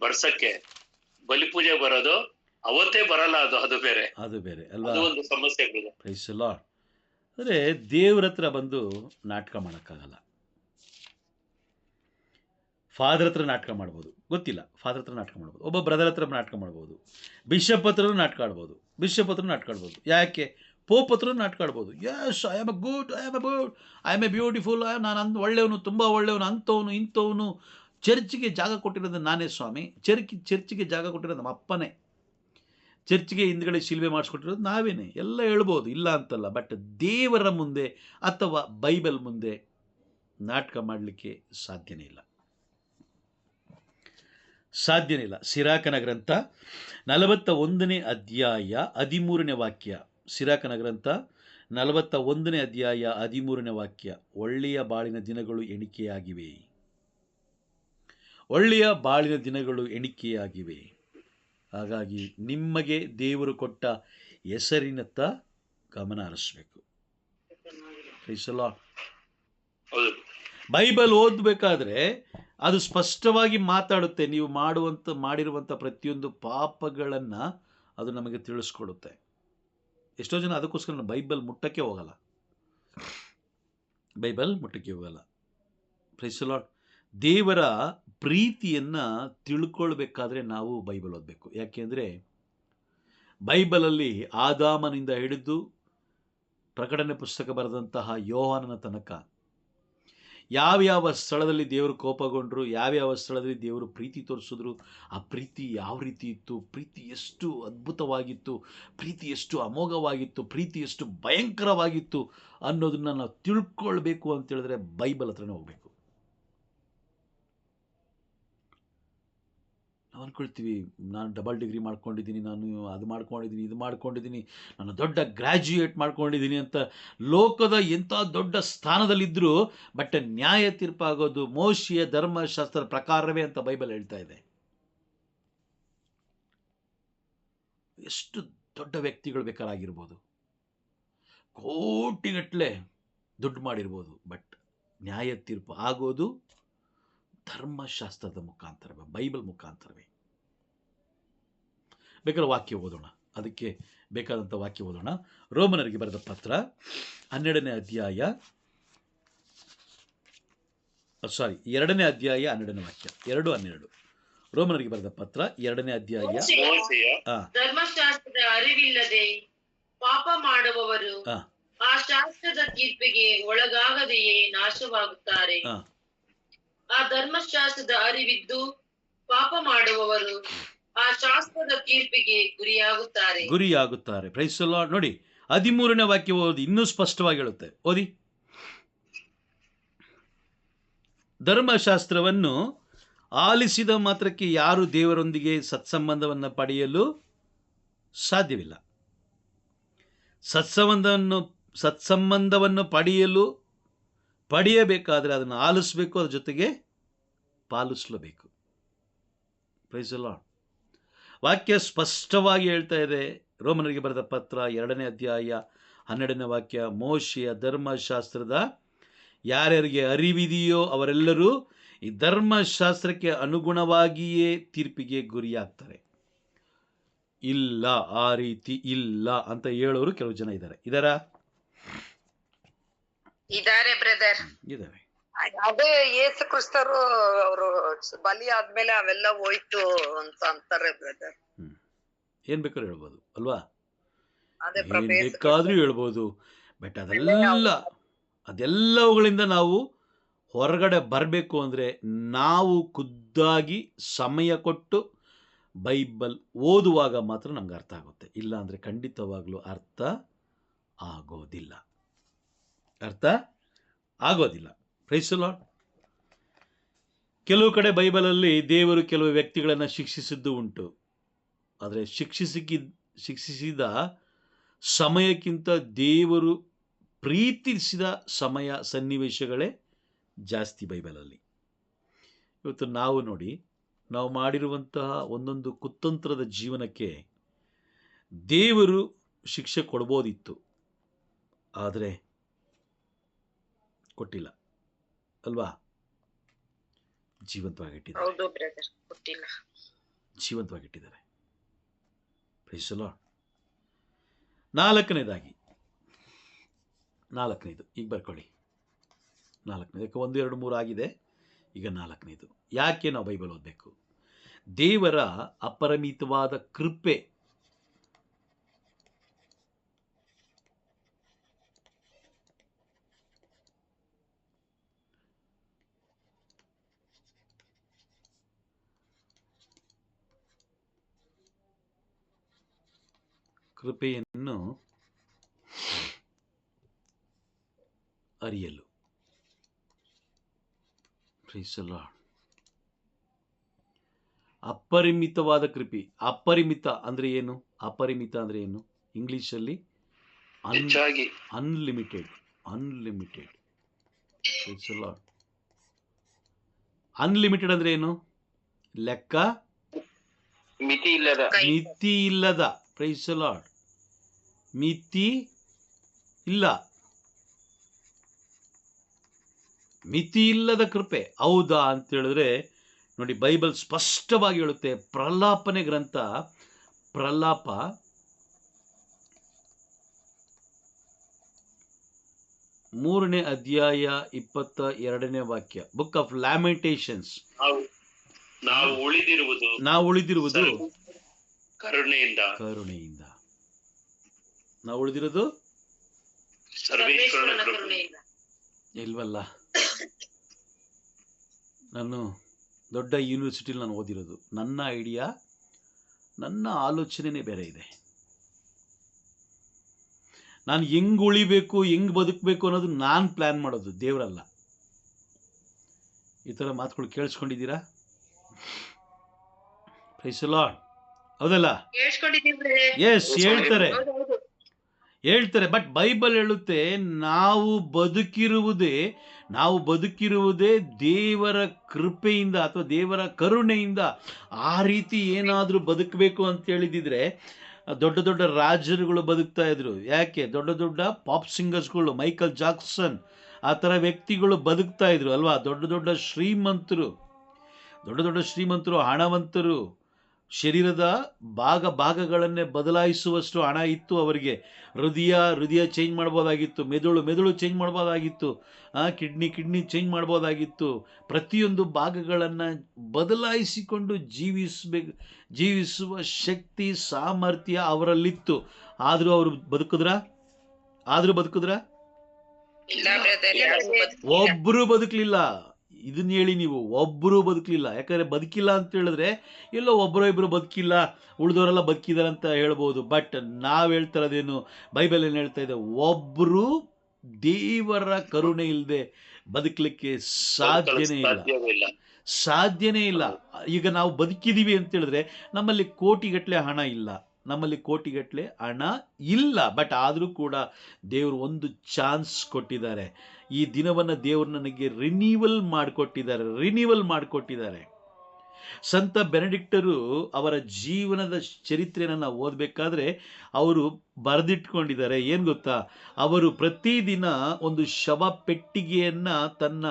ಬರ್ಸಕ್ಕೆ. ಬಲಿ ಪೂಜೆ ಬರೋದು ಅವತ್ತೇ ಬರಲ್ಲ, ಅದು ಬೇರೆ ಅಲ್ವಾ? ಅದು ಒಂದು ಸಮಸ್ಯೆಗಳಿದೆ. Price the lord. ಅಂದರೆ ದೇವ್ರ ಹತ್ರ ಬಂದು ನಾಟಕ ಮಾಡೋಕ್ಕಾಗಲ್ಲ. ಫಾದರ್ ಹತ್ರ ನಾಟಕ ಮಾಡ್ಬೋದು, ಗೊತ್ತಿಲ್ಲ, ಫಾದರ್ ಹತ್ರ ನಾಟಕ ಮಾಡ್ಬೋದು. ಒಬ್ಬ ಬ್ರದರ್ ಹತ್ರ ನಾಟಕ ಮಾಡ್ಬೋದು. ಬಿಷಪ್ ಹತ್ರ ನಾಟಕ ಆಡ್ಬೋದು, ಬಿಷಪ್ ಹತ್ರ ನಾಟಕ ಆಡ್ಬೋದು. ಯಾಕೆ? ಪೋಪ್ ಹತ್ರ ನಾಟಕ ಆಡ್ಬೋದು. Yes, I am a good, I am a beautiful, ನಾನು ಒಳ್ಳೆಯವನು, ತುಂಬ ಒಳ್ಳೆಯವನು, ಅಂಥವನು ಇಂಥವನು. ಚರ್ಚ್ಗೆ ಜಾಗ ಕೊಟ್ಟಿರೋದು ನಾನೇ ಸ್ವಾಮಿ. ಚರ್ಚ್ಗೆ ಜಾಗ ಕೊಟ್ಟಿರೋದು ನಮ್ಮ ಅಪ್ಪನೇ. ಚರ್ಚ್ಗೆ ಹಿಂದ್ಗಡೆ ಶಿಲ್ವೆ ಮಾಡಿಸ್ಕೊಟ್ಟಿರೋದು ನಾವೇನೆ. ಎಲ್ಲ ಹೇಳ್ಬೋದು, ಇಲ್ಲ ಅಂತಲ್ಲ. ಬಟ್ ದೇವರ ಮುಂದೆ ಅಥವಾ ಬೈಬಲ್ ಮುಂದೆ ನಾಟಕ ಮಾಡಲಿಕ್ಕೆ ಸಾಧ್ಯನೇ ಇಲ್ಲ. ಸಿರಾಕನ ಗ್ರಂಥ 41ನೇ ಅಧ್ಯಾಯ 13ನೇ ವಾಕ್ಯ. ಸಿರಾಕನ ಗ್ರಂಥ 41ನೇ ಅಧ್ಯಾಯ 13ನೇ ವಾಕ್ಯ. ಒಳ್ಳೆಯ ಬಾಳಿನ ದಿನಗಳು ಎಣಿಕೆಯಾಗಿವೆ. ಒಳ್ಳೆಯ ಬಾಳಿನ ದಿನಗಳು ಎಣಿಕೆಯಾಗಿವೆ. ಹಾಗಾಗಿ ನಿಮಗೆ ದೇವರು ಕೊಟ್ಟ ಹೆಸರಿನತ್ತ ಗಮನ ಹರಿಸಬೇಕು. ಬೈಬಲ್ ಓದಬೇಕಾದ್ರೆ ಅದು ಸ್ಪಷ್ಟವಾಗಿ ಮಾತಾಡುತ್ತೆ. ನೀವು ಮಾಡಿರುವಂಥ ಪ್ರತಿಯೊಂದು ಪಾಪಗಳನ್ನು ಅದು ನಮಗೆ ತಿಳಿಸ್ಕೊಡುತ್ತೆ. ಎಷ್ಟೋ ಜನ ಅದಕ್ಕೋಸ್ಕರ ಬೈಬಲ್ ಮುಟ್ಟಕ್ಕೆ ಹೋಗಲ್ಲ. Praise the Lord. ದೇವರ ಪ್ರೀತಿಯನ್ನು ತಿಳ್ಕೊಳ್ಬೇಕಾದ್ರೆ ನಾವು ಬೈಬಲ್ ಓದಬೇಕು. ಯಾಕೆಂದರೆ ಬೈಬಲಲ್ಲಿ ಆದಾಮನಿಂದ ಹಿಡಿದು ಪ್ರಕಟಣೆ ಪುಸ್ತಕ ಬರೆದಂತಹ ಯೋಹಾನನ ತನಕ ಯಾವ್ಯಾವ ಸ್ಥಳದಲ್ಲಿ ದೇವರು ಕೋಪಗೊಂಡರು, ಯಾವ್ಯಾವ ಸ್ಥಳದಲ್ಲಿ ದೇವರು ಪ್ರೀತಿ ತೋರಿಸಿದ್ರು, ಆ ಪ್ರೀತಿ ಯಾವ ರೀತಿ ಇತ್ತು, ಪ್ರೀತಿ ಎಷ್ಟು ಅದ್ಭುತವಾಗಿತ್ತು, ಪ್ರೀತಿ ಎಷ್ಟು ಅಮೋಘವಾಗಿತ್ತು, ಪ್ರೀತಿ ಎಷ್ಟು ಭಯಂಕರವಾಗಿತ್ತು ಅನ್ನೋದನ್ನು ನಾವು ತಿಳ್ಕೊಳ್ಬೇಕು ಅಂತೇಳಿದ್ರೆ ಬೈಬಲ್ ಹತ್ರನೇ ಹೋಗ್ಬೇಕು. ನಾವು ಅಂದ್ಕೊಳ್ತೀವಿ, ನಾನು ಡಬಲ್ ಡಿಗ್ರಿ ಮಾಡ್ಕೊಂಡಿದ್ದೀನಿ, ನಾನು ಅದು ಮಾಡ್ಕೊಂಡಿದ್ದೀನಿ, ಇದು ಮಾಡ್ಕೊಂಡಿದ್ದೀನಿ, ನಾನು ದೊಡ್ಡ ಗ್ರ್ಯಾಜುಯೇಟ್ ಮಾಡ್ಕೊಂಡಿದ್ದೀನಿ ಅಂತ ಲೋಕದ ಎಂಥ ದೊಡ್ಡ ಸ್ಥಾನದಲ್ಲಿದ್ದರೂ ಬಟ್ ನ್ಯಾಯ ತೀರ್ಪಾಗೋದು ಮೋಶೆಯ ಧರ್ಮಶಾಸ್ತ್ರದ ಪ್ರಕಾರವೇ ಅಂತ ಬೈಬಲ್ ಹೇಳ್ತಾ ಇದೆ. ಎಷ್ಟು ದೊಡ್ಡ ವ್ಯಕ್ತಿಗಳು ಬೇಕಾರಾಗಿರ್ಬೋದು, ಕೋಟಿಗಟ್ಟಲೆ ದುಡ್ಡು ಮಾಡಿರ್ಬೋದು, ಬಟ್ ನ್ಯಾಯ ತೀರ್ಪು ಆಗೋದು ಧರ್ಮಶಾಸ್ತ್ರದ ಮುಖಾಂತರವೇ, ಬೈಬಲ್ ಮುಖಾಂತರವೇ. ಬೇಕಾದ್ರೆ ವಾಕ್ಯ ಓದೋಣ, ಅದಕ್ಕೆ ಬೇಕಾದಂಥ ವಾಕ್ಯ ಓದೋಣ. ರೋಮನರಿಗೆ ಬರೆದ ಪತ್ರ 2ನೇ ಅಧ್ಯಾಯ 12ನೇ ವಾಕ್ಯ, 2:12. ರೋಮನರಿಗೆ ಬರೆದ ಪತ್ರ 2ನೇ ಅಧ್ಯಾಯ. ಧರ್ಮಶಾಸ್ತ್ರದ ಅರಿವಿಲ್ಲದೆ ಪಾಪ ಮಾಡುವವರು ಆ, ಆ ಶಾಸ್ತ್ರದ ತೀರ್ಪಿಗೆ ಒಳಗಾಗದೆಯೇ ನಾಶವಾಗುತ್ತಾರೆ. ಆ. ಆ ಧರ್ಮಶಾಸ್ತ್ರದ ಅರಿವಿದ್ದು ಪಾಪ ಮಾಡುವವರು ಆ ಶಾಸ್ತ್ರದ ತೀರ್ಪಿಗೆ ಗುರಿಯಾಗುತ್ತಾರೆ. Price the Lord. ನೋಡಿ 13ನೇ ವಾಕ್ಯ ಓದಿ, ಇನ್ನೂ ಸ್ಪಷ್ಟವಾಗಿ ಹೇಳುತ್ತೆ. ಓದಿ. ಧರ್ಮಶಾಸ್ತ್ರವನ್ನು ಆಲಿಸಿದ ಮಾತ್ರಕ್ಕೆ ಯಾರು ದೇವರೊಂದಿಗೆ ಸತ್ಸಂಬಂಧವನ್ನು ಪಡೆಯಲು ಸಾಧ್ಯವಿಲ್ಲ. ಸತ್ಸಂಬಂಧವನ್ನು ಪಡೆಯಬೇಕಾದರೆ ಅದನ್ನು ಆಲಿಸಬೇಕು, ಅದ್ರ ಜೊತೆಗೆ ಪಾಲಿಸಲೇಬೇಕು. Price the lord. ವಾಕ್ಯ ಸ್ಪಷ್ಟವಾಗಿ ಹೇಳ್ತಾ ಇದೆ. ರೋಮನರಿಗೆ ಬರೆದ ಪತ್ರ 2ನೇ ಅಧ್ಯಾಯ 12ನೇ ವಾಕ್ಯ, ಮೋಶೆಯ ಧರ್ಮಶಾಸ್ತ್ರದ ಯಾರ್ಯಾರಿಗೆ ಅರಿವಿದೆಯೋ ಅವರೆಲ್ಲರೂ ಈ ಧರ್ಮಶಾಸ್ತ್ರಕ್ಕೆ ಅನುಗುಣವಾಗಿಯೇ ತೀರ್ಪಿಗೆ ಗುರಿಯಾಗ್ತಾರೆ. ಇಲ್ಲ, ಆ ರೀತಿ ಇಲ್ಲ ಅಂತ ಹೇಳೋರು ಕೆಲವು ಜನ ಇದ್ದಾರೆ. ಇದಾರೆ ಬ್ರದರ್. ಇದ್ದಾರೆ. ಅದೇ ಯೇಸು ಕ್ರಿಸ್ತರು ಅವರು ಬಲಿ ಆದ್ಮೇಲೆ ಅವೆಲ್ಲ ಹೋಯ್ತು ಅಂತ ಅಂತಾರೆ ಬ್ರದರ್. ಏನ್ ಬೇಕಾದ್ರೂ ಹೇಳ್ಬೋದು ಅಲ್ವಾ? ಅದೇ ಏನ್ ಬೇಕಾದ್ರೂ ಹೇಳ್ಬೋದು. ಬಟ್ ಅದೆಲ್ಲವುಗಳಿಂದ ನಾವು ಹೊರಗಡೆ ಬರಬೇಕು ಅಂದರೆ ನಾವು ಖುದ್ದಾಗಿ ಸಮಯ ಕೊಟ್ಟು ಬೈಬಲ್ ಓದುವಾಗ ಮಾತ್ರ ನಮ್ಗೆ ಅರ್ಥ ಆಗುತ್ತೆ. ಇಲ್ಲ ಅಂದರೆ ಖಂಡಿತವಾಗ್ಲೂ ಅರ್ಥ ಆಗೋದಿಲ್ಲ. Praise the Lord. ಕೆಲವು ಕಡೆ ಬೈಬಲಲ್ಲಿ ದೇವರು ಕೆಲವು ವ್ಯಕ್ತಿಗಳನ್ನು ಶಿಕ್ಷಿಸಿದ್ದು ಉಂಟು. ಆದರೆ ಶಿಕ್ಷಿಸಿದ ಸಮಯಕ್ಕಿಂತ ದೇವರು ಪ್ರೀತಿಸಿದ ಸಮಯ ಸನ್ನಿವೇಶಗಳೇ ಜಾಸ್ತಿ ಬೈಬಲಲ್ಲಿ. ಇವತ್ತು ನಾವು ಮಾಡಿರುವಂತಹ ಒಂದೊಂದು ಕುತಂತ್ರದ ಜೀವನಕ್ಕೆ ದೇವರು ಶಿಕ್ಷೆ ಕೊಡ್ಬೋದಿತ್ತು, ಆದರೆ ಕೊಟ್ಟಿಲ್ಲ ಅಲ್ವಾ? ಜೀವಂತವಾಗಿಟ್ಟಿದ್ದಾರೆ. Praise the Lord. ನಾಲ್ಕನೇದು ಈಗ ಬರ್ಕೊಳ್ಳಿ. 4ನೇದು, 1, 2, 3 ಆಗಿದೆ. ಈಗ 4ನೇದು. ಯಾಕೆ ನಾವು ಬೈಬಲ್ ಓದಬೇಕು? ದೇವರ ಅಪರಿಮಿತವಾದ ಕೃಪೆ. ಕೃಪೆಯನ್ನು ಅರಿಯಲು. Price the lord. ಅಪರಿಮಿತವಾದ ಕೃಪೆ. ಅಪರಿಮಿತ ಅಂದ್ರೆ ಏನು? ಇಂಗ್ಲಿಷಲ್ಲಿ unlimited. Praise the Lord. Unlimited ಅಂದ್ರೆ ಏನು? ಲೆಕ್ಕ ಮಿತಿ ಇಲ್ಲದ. Praise the Lord. ಮಿತಿ ಇಲ್ಲದ ಕೃಪೆ. ಹೌದಾ ಅಂತ ಹೇಳಿದ್ರೆ ನೋಡಿ, ಬೈಬಲ್ ಸ್ಪಷ್ಟವಾಗಿ ಹೇಳುತ್ತೆ. ಪ್ರಲಾಪನೆ ಗ್ರಂಥ, ಪ್ರಲಾಪ 3ನೇ ಅಧ್ಯಾಯ 22ನೇ ವಾಕ್ಯ. Book of Lamentations. ನಾವು ಉಳಿದಿರುವುದು ಕರುಣೆಯಿಂದ. ನಾವು ಉಳಿದಿರೋದು ಇಲ್ವಲ್ಲ. ನಾನು ದೊಡ್ಡ ಯೂನಿವರ್ಸಿಟಿಲಿ ನಾನು ಓದಿರೋದು. ನನ್ನ ಐಡಿಯಾ, ನನ್ನ ಆಲೋಚನೆನೇ ಬೇರೆ ಇದೆ. ನಾನು ಹೆಂಗ್ ಉಳಿಬೇಕು, ಹೆಂಗ್ ಬದುಕಬೇಕು ಅನ್ನೋದು ನಾನು ಪ್ಲಾನ್ ಮಾಡೋದು, ದೇವರಲ್ಲ. ಈ ಥರ ಮಾತುಗಳು ಕೇಳಿಸ್ಕೊಂಡಿದ್ದೀರಾ? Praise the Lord. ಹೌದಲ್ಲ? ಎಸ್, ಹೇಳ್ತಾರೆ. ಬಟ್ ಬೈಬಲ್ ಹೇಳುತ್ತೆ ನಾವು ಬದುಕಿರುವುದೇ ದೇವರ ಕೃಪೆಯಿಂದ ಅಥವಾ ದೇವರ ಕರುಣೆಯಿಂದ. ಆ ರೀತಿ ಏನಾದರೂ ಬದುಕಬೇಕು ಅಂತ ಹೇಳಿದಿದ್ರೆ ದೊಡ್ಡ ದೊಡ್ಡ ರಾಜರುಗಳು ಬದುಕ್ತಾ ಇದ್ರು. ಯಾಕೆ? ದೊಡ್ಡ ಪಾಪ್ ಸಿಂಗರ್ಸ್ಗಳು, ಮೈಕಲ್ ಜಾಕ್ಸನ್, ಆ ಥರ ವ್ಯಕ್ತಿಗಳು ಬದುಕ್ತಾ ಇದ್ರು ಅಲ್ವಾ? ದೊಡ್ಡ ಶ್ರೀಮಂತರು, ಹಣವಂತರು, ಶರೀರದ ಭಾಗಗಳನ್ನೇ ಬದಲಾಯಿಸುವಷ್ಟು ಹಣ ಇತ್ತು ಅವರಿಗೆ. ಹೃದಯ ಚೇಂಜ್ ಮಾಡ್ಬೋದಾಗಿತ್ತು, ಮೆದುಳು ಚೇಂಜ್ ಮಾಡ್ಬೋದಾಗಿತ್ತು, ಕಿಡ್ನಿ ಚೇಂಜ್ ಮಾಡ್ಬೋದಾಗಿತ್ತು. ಪ್ರತಿಯೊಂದು ಭಾಗಗಳನ್ನು ಬದಲಾಯಿಸಿಕೊಂಡು ಜೀವಿಸುವ ಶಕ್ತಿ ಸಾಮರ್ಥ್ಯ ಅವರಲ್ಲಿತ್ತು. ಆದರೂ ಅವರು ಬದುಕಿದ್ರ? ಇಲ್ಲ ಬ್ರದರ್, ಯಾರು ಒಬ್ಬರು ಬದುಕಲಿಲ್ಲ. ಇದನ್ನ ಹೇಳಿ ನೀವು, ಒಬ್ಬರು ಬದುಕಲಿಲ್ಲ. ಯಾಕಂದರೆ ಬದುಕಿಲ್ಲ ಅಂತ ಹೇಳಿದ್ರೆ ಎಲ್ಲೋ ಒಬ್ಬರೋ ಇಬ್ಬರು ಬದುಕಿಲ್ಲ, ಉಳಿದವರೆಲ್ಲ ಬದುಕಿದ್ದಾರೆ ಅಂತ ಹೇಳ್ಬೋದು. ಬಟ್ ನಾವು ಹೇಳ್ತಾ ಇರೋದೇನು, ಬೈಬಲ್ ಏನು ಹೇಳ್ತಾ ಇದೆ, ಒಬ್ಬರು ದೇವರ ಕರುಣೆ ಇಲ್ಲದೆ ಬದುಕಲಿಕ್ಕೆ ಸಾಧ್ಯನೇ ಇಲ್ಲ. ಈಗ ನಾವು ಬದುಕಿದೀವಿ ಅಂತ ಹೇಳಿದ್ರೆ ನಮ್ಮಲ್ಲಿ ಕೋಟಿಗಟ್ಟಲೆ ಹಣ ಇಲ್ಲ, ಬಟ್ ಆದರೂ ಕೂಡ ದೇವರು ಒಂದು ಚಾನ್ಸ್ ಕೊಟ್ಟಿದ್ದಾರೆ. ಈ ದಿನವನ್ನು ದೇವರು ನನಗೆ ರಿನ್ಯೂವಲ್ ಮಾಡಿಕೊಟ್ಟಿದ್ದಾರೆ. ಸಂತ ಬೆನೆಡಿಕ್ಟರು ಅವರ ಜೀವನದ ಚರಿತ್ರೆಯನ್ನು ನಾವು ಓದಬೇಕಾದ್ರೆ ಅವರು ಬರೆದಿಟ್ಕೊಂಡಿದ್ದಾರೆ. ಏನು ಗೊತ್ತಾ, ಅವರು ಪ್ರತಿದಿನ ಒಂದು ಶವ ಪೆಟ್ಟಿಗೆಯನ್ನು ತನ್ನ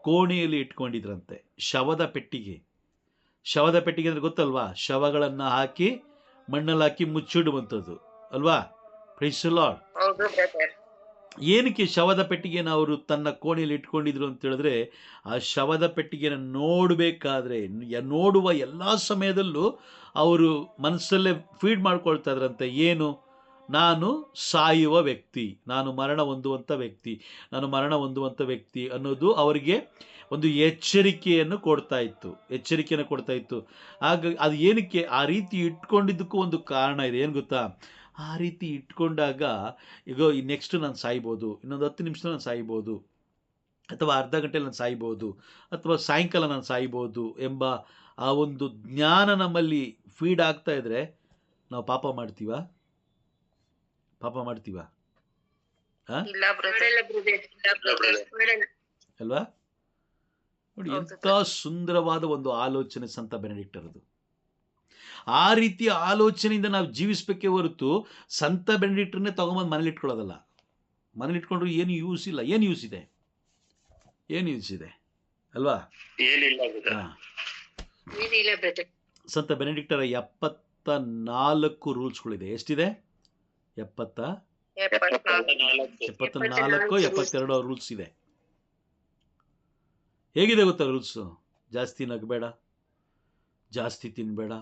ಕೋಣೆಯಲ್ಲಿ ಇಟ್ಕೊಂಡಿದ್ರಂತೆ. ಶವದ ಪೆಟ್ಟಿಗೆ ಅಂದರೆ ಗೊತ್ತಲ್ವಾ? ಶವಗಳನ್ನು ಹಾಕಿ ಮಣ್ಣಲ್ಲಿ ಹಾಕಿ ಮುಚ್ಚಿಡುವಂಥದ್ದು ಅಲ್ವಾ? Praise the Lord. ಹೌದು ಬ್ರದರ್. ಏನಕ್ಕೆ ಶವದ ಪೆಟ್ಟಿಗೆನ ಅವರು ತನ್ನ ಕೋಣೆಯಲ್ಲಿ ಇಟ್ಕೊಂಡಿದ್ರು ಅಂತ ಹೇಳಿದ್ರೆ, ಆ ಶವದ ಪೆಟ್ಟಿಗೆನ ನೋಡುವ ಎಲ್ಲ ಸಮಯದಲ್ಲೂ ಅವರು ಮನಸ್ಸಲ್ಲೇ ಫೀಡ್ ಮಾಡ್ಕೊಳ್ತಾ ಇದ್ರಂತೆ. ಏನು? ನಾನು ಸಾಯುವ ವ್ಯಕ್ತಿ, ನಾನು ಮರಣ ಹೊಂದುವಂಥ ವ್ಯಕ್ತಿ ಅನ್ನೋದು ಅವರಿಗೆ ಒಂದು ಎಚ್ಚರಿಕೆಯನ್ನು ಕೊಡ್ತಾ ಇತ್ತು. ಆಗ ಅದು ಏನಕ್ಕೆ ಆ ರೀತಿ ಇಟ್ಕೊಂಡಿದ್ದಕ್ಕೂ ಒಂದು ಕಾರಣ ಇದೆ. ಏನು ಗೊತ್ತಾ? ಆ ರೀತಿ ಇಟ್ಕೊಂಡಾಗ ಈಗ ನೆಕ್ಸ್ಟ್ ನಾನು ಸಾಯ್ಬೋದು, ಇನ್ನೊಂದು 10 ನಿಮಿಷ ನಾನು ಸಾಯ್ಬೋದು, ಅಥವಾ ಅರ್ಧ ಗಂಟೆಯಲ್ಲಿ ನಾನು ಸಾಯ್ಬೋದು, ಅಥವಾ ಸಾಯಂಕಾಲ ನಾನು ಸಾಯ್ಬೋದು ಎಂಬ ಆ ಒಂದು ಜ್ಞಾನ ನಮ್ಮಲ್ಲಿ ಫೀಡ್ ಆಗ್ತಾ ಇದ್ರೆ ನಾವು ಪಾಪ ಮಾಡ್ತೀವಾ? ಇಲ್ಲ ಬ್ರದರ್, ಅಲ್ವಾ? ನೋಡಿ, ಎಂಥ ಸುಂದರವಾದ ಒಂದು ಆಲೋಚನೆ ಸಂತ ಬೆನೆಡಿಕ್ಟರದು. ಆ ರೀತಿಯ ಆಲೋಚನೆಯಿಂದ ನಾವು ಜೀವಿಸಬೇಕೇ ಹೊರತು ಸಂತ ಬೆನೆಡಿಕ್ಟರ್ನೇ ತಗೊಂಬಂದು ಮನೇಲಿ ಇಟ್ಕೊಳ್ಳೋದಲ್ಲ. ಮನೇಲಿ ಇಟ್ಕೊಂಡ್ರು ಏನು ಯೂಸ್ ಇಲ್ಲ. ಏನು ಯೂಸ್ ಇದೆ ಅಲ್ವಾ? ಸಂತ ಬೆನೆಡಿಕ್ಟರ 74 ರೂಲ್ಸ್ಗಳಿದೆ. ಎಷ್ಟಿದೆ? 72 ರೂಲ್ಸ್ ಇದೆ. ಹೇಗಿದೆ ಗೊತ್ತಾ ರೂಲ್ಸು? ಜಾಸ್ತಿ ನಗಬೇಡ, ಜಾಸ್ತಿ ತಿನ್ನಬೇಡ,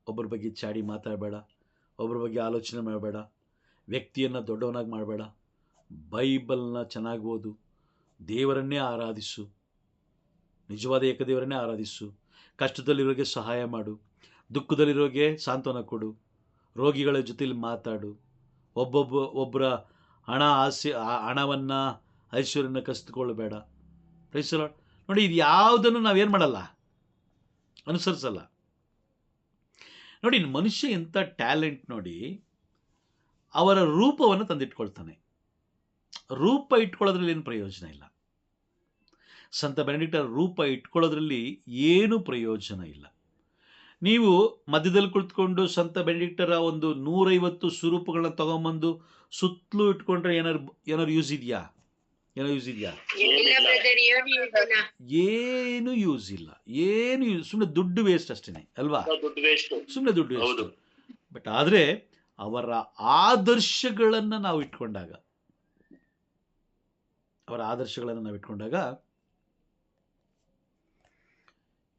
ಒಬ್ಬರ ಬಗ್ಗೆ ಚಾಡಿ ಮಾತಾಡಬೇಡ, ಒಬ್ಬರ ಬಗ್ಗೆ ಆಲೋಚನೆ ಮಾಡಬೇಡ, ವ್ಯಕ್ತಿಯನ್ನು ದೊಡ್ಡವನಾಗಿ ಮಾಡಬೇಡ, ಬೈಬಲ್ನ ಚೆನ್ನಾಗಿ ಓದು, ದೇವರನ್ನೇ ಆರಾಧಿಸು, ನಿಜವಾದ ಏಕದೇವರನ್ನೇ ಆರಾಧಿಸು, ಕಷ್ಟದಲ್ಲಿರೋರಿಗೆ ಸಹಾಯ ಮಾಡು, ದುಃಖದಲ್ಲಿರೋರಿಗೆ ಸಾಂತ್ವನ ಕೊಡು, ರೋಗಿಗಳ ಜೊತೆಲಿ ಮಾತಾಡು, ಒಬ್ಬರ ಹಣವನ್ನು ಐಶ್ವರ್ಯನ ಕಸಿದುಕೊಳ್ಳಬೇಡ. Praise the Lord. ನೋಡಿ, ಇದು ಯಾವುದನ್ನು ನಾವೇನು ಮಾಡಲ್ಲ, ಅನುಸರಿಸಲ್ಲ. ನೋಡಿ, ಮನುಷ್ಯ ಎಂಥ ಟ್ಯಾಲೆಂಟ್ ನೋಡಿ, ಅವರ ರೂಪವನ್ನು ತಂದಿಟ್ಕೊಳ್ತಾನೆ. ರೂಪ ಇಟ್ಕೊಳ್ಳೋದ್ರಲ್ಲಿ ಏನು ಪ್ರಯೋಜನ ಇಲ್ಲ. ಸಂತ ಬೆನೆಡಿಕ್ಟರ ರೂಪ ಇಟ್ಕೊಳ್ಳೋದ್ರಲ್ಲಿ ಏನು ಪ್ರಯೋಜನ ಇಲ್ಲ. ನೀವು ಮಧ್ಯದಲ್ಲಿ ಕುಳಿತುಕೊಂಡು ಸಂತ ಬೆನೆಡಿಕ್ಟರ ಒಂದು 150 ಸ್ವರೂಪಗಳನ್ನ ತಗೊಂಬಂದು ಸುತ್ತಲೂ ಇಟ್ಕೊಂಡ್ರೆ ಏನಾರು ಯೂಸ್ ಇದೆಯಾ? ಏನು ಯೂಸ್ ಇಲ್ಲ. ಸುಮ್ಮನೆ ದುಡ್ಡು ವೇಸ್ಟ್ ಅಷ್ಟೇನೆ ಅಲ್ವಾ? ಸುಮ್ಮನೆ ದುಡ್ಡು ವೇಸ್ಟ್. ಬಟ್ ಆದರೆ ಅವರ ಆದರ್ಶಗಳನ್ನು ನಾವು ಇಟ್ಕೊಂಡಾಗ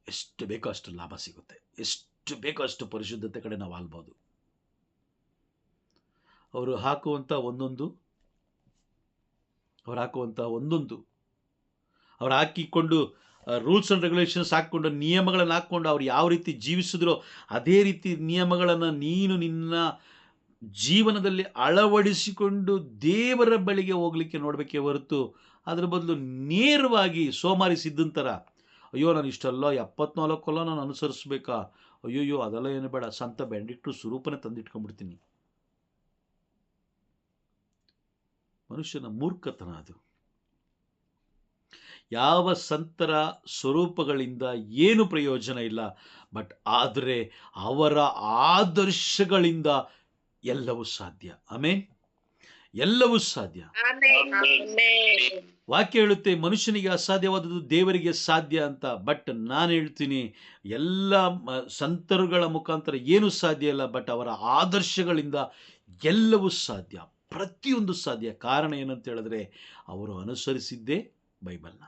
ಎಷ್ಟು ಬೇಕೋ ಅಷ್ಟು ಲಾಭ ಸಿಗುತ್ತೆ, ಎಷ್ಟು ಬೇಕೋ ಅಷ್ಟು ಪರಿಶುದ್ಧತೆ ಕಡೆ ನಾವು ಆಲ್ಬೋದು. ಅವರು ಹಾಕುವಂಥ ಒಂದೊಂದು ಅವ್ರು ಹಾಕಿಕೊಂಡು ರೂಲ್ಸ್ ಆ್ಯಂಡ್ ರೆಗ್ಯುಲೇಷನ್ಸ್ ಹಾಕ್ಕೊಂಡು, ನಿಯಮಗಳನ್ನು ಹಾಕ್ಕೊಂಡು ಅವ್ರು ಯಾವ ರೀತಿ ಜೀವಿಸಿದ್ರೋ ಅದೇ ರೀತಿ ನಿಯಮಗಳನ್ನು ನೀನು ನಿನ್ನ ಜೀವನದಲ್ಲಿ ಅಳವಡಿಸಿಕೊಂಡು ದೇವರ ಬಳಿಗೆ ಹೋಗ್ಲಿಕ್ಕೆ ನೋಡಬೇಕೇ ಹೊರತು ಅದರ ಬದಲು ನೇರವಾಗಿ ಸೋಮಾರಿ ಸಿದ್ಧಂತರ ಅಯ್ಯೋ ನಾನು ಇಷ್ಟಲ್ಲ 74 ನಾನು ಅನುಸರಿಸ್ಬೇಕಾ, ಅಯ್ಯೋಯ್ಯೋ ಅದೆಲ್ಲ ಏನು ಬೇಡ, ಸಂತ ಬೆನೆಡಿಕ್ಟರ್ ಸ್ವರೂಪನೇ ತಂದಿಟ್ಕೊಂಡ್ಬಿಡ್ತೀನಿ. ಮನುಷ್ಯನ ಮೂರ್ಖತನ ಅದು. ಯಾವ ಸಂತರ ಸ್ವರೂಪಗಳಿಂದ ಏನು ಪ್ರಯೋಜನ ಇಲ್ಲ. ಬಟ್ ಆದರೆ ಅವರ ಆದರ್ಶಗಳಿಂದ ಎಲ್ಲವೂ ಸಾಧ್ಯ. ಆಮೆನ್. ಎಲ್ಲವೂ ಸಾಧ್ಯ. ವಾಕ್ಯ ಹೇಳುತ್ತೆ ಮನುಷ್ಯನಿಗೆ ಅಸಾಧ್ಯವಾದದ್ದು ದೇವರಿಗೆ ಸಾಧ್ಯ ಅಂತ. ಬಟ್ ನಾನು ಹೇಳ್ತೀನಿ, ಎಲ್ಲ ಸಂತರುಗಳ ಮುಖಾಂತರ ಏನೂ ಸಾಧ್ಯ ಇಲ್ಲ, ಬಟ್ ಅವರ ಆದರ್ಶಗಳಿಂದ ಎಲ್ಲವೂ ಸಾಧ್ಯ, ಪ್ರತಿಯೊಂದು ಸಾಧ್ಯ. ಕಾರಣ ಏನಂತ ಹೇಳಿದ್ರೆ ಅವರು ಅನುಸರಿಸಿದ್ದೇ ಬೈಬಲ್ನ,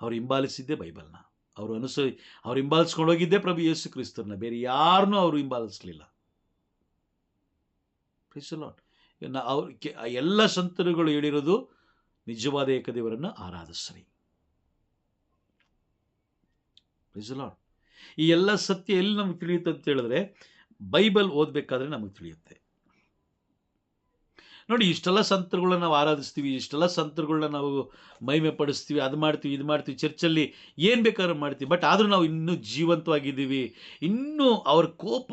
ಅವರು ಹಿಂಬಾಲಿಸಿದ್ದೇ ಬೈಬಲ್ನ, ಅವ್ರು ಹಿಂಬಾಲಿಸ್ಕೊಂಡು ಹೋಗಿದ್ದೇ ಪ್ರಭು ಯೇಸು ಕ್ರಿಸ್ತರನ್ನ, ಬೇರೆ ಯಾರನ್ನೂ ಅವರು ಹಿಂಬಾಲಿಸಲಿಲ್ಲ. ಎಲ್ಲ ಸಂತರುಗಳು ಹೇಳಿರೋದು ನಿಜವಾದ ಏಕದೇವರನ್ನು ಆರಾಧಿಸ್ರಿ. ಈ ಎಲ್ಲ ಸತ್ಯ ಎಲ್ಲಿ ನಮಗೆ ತಿಳಿಯುತ್ತೆ ಅಂತ ಹೇಳಿದ್ರೆ ಬೈಬಲ್ ಓದಬೇಕಾದ್ರೆ ನಮಗೆ ತಿಳಿಯುತ್ತೆ. ನೋಡಿ, ಇಷ್ಟೆಲ್ಲ ಸಂತರುಗಳನ್ನ ನಾವು ಆರಾಧಿಸ್ತೀವಿ, ಇಷ್ಟೆಲ್ಲ ಸಂತರುಗಳನ್ನ ನಾವು ಮಹಿಮೆ ಪಡಿಸ್ತೀವಿ, ಅದು ಮಾಡ್ತೀವಿ, ಇದು ಮಾಡ್ತೀವಿ, ಚರ್ಚಲ್ಲಿ ಏನು ಬೇಕಾದ್ರೂ ಮಾಡ್ತೀವಿ. ಬಟ್ ಆದರೂ ನಾವು ಇನ್ನೂ ಜೀವಂತವಾಗಿದ್ದೀವಿ. ಇನ್ನೂ ಅವ್ರ ಕೋಪ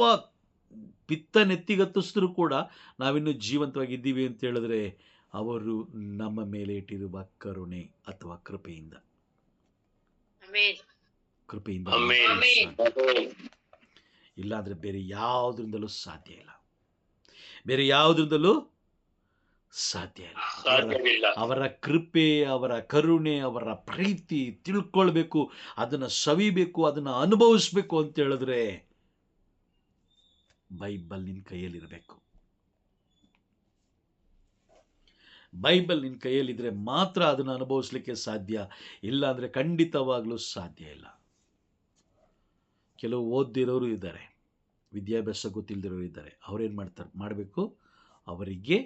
ಪಿತ್ತ ನೆತ್ತಿಗತ್ತಿಸಿದ್ರು ಕೂಡ ನಾವಿನ್ನೂ ಜೀವಂತವಾಗಿದ್ದೀವಿ ಅಂತ ಹೇಳಿದ್ರೆ ಅವರು ನಮ್ಮ ಮೇಲೆ ಇಟ್ಟಿರುವ ಕರುಣೆ ಅಥವಾ ಕೃಪೆಯಿಂದ. ಇಲ್ಲಾಂದ್ರೆ ಬೇರೆ ಯಾವುದರಿಂದಲೂ ಸಾಧ್ಯ ಇಲ್ಲ, ಬೇರೆ ಯಾವುದರಿಂದಲೂ ಸಾಧ್ಯ ಇಲ್ಲ. ಅವರ ಕೃಪೆ, ಅವರ ಕರುಣೆ, ಅವರ ಪ್ರೀತಿ ತಿಳ್ಕೊಳ್ಬೇಕು, ಅದನ್ನ ಸವಿಬೇಕು, ಅದನ್ನ ಅನುಭವಿಸ್ಬೇಕು ಅಂತ ಹೇಳಿದ್ರೆ ಬೈಬಲ್ ನಿನ್ನ ಕೈಯಲ್ಲಿರಬೇಕು. ಬೈಬಲ್ ನಿನ್ನ ಕೈಯಲ್ಲಿದ್ರೆ ಮಾತ್ರ ಅದನ್ನು ಅನುಭವಿಸ್ಲಿಕ್ಕೆ ಸಾಧ್ಯ, ಇಲ್ಲ ಅಂದರೆ ಖಂಡಿತವಾಗ್ಲೂ ಸಾಧ್ಯ ಇಲ್ಲ. ಕೆಲವು ಓದಿರೋರು ಇದ್ದಾರೆ, ವಿದ್ಯಾಭ್ಯಾಸ ಗೊತ್ತಿಲ್ಲದಿರೋರು ಇದ್ದಾರೆ. ಅವ್ರೇನು ಮಾಡಬೇಕು, ಅವರಿಗೆ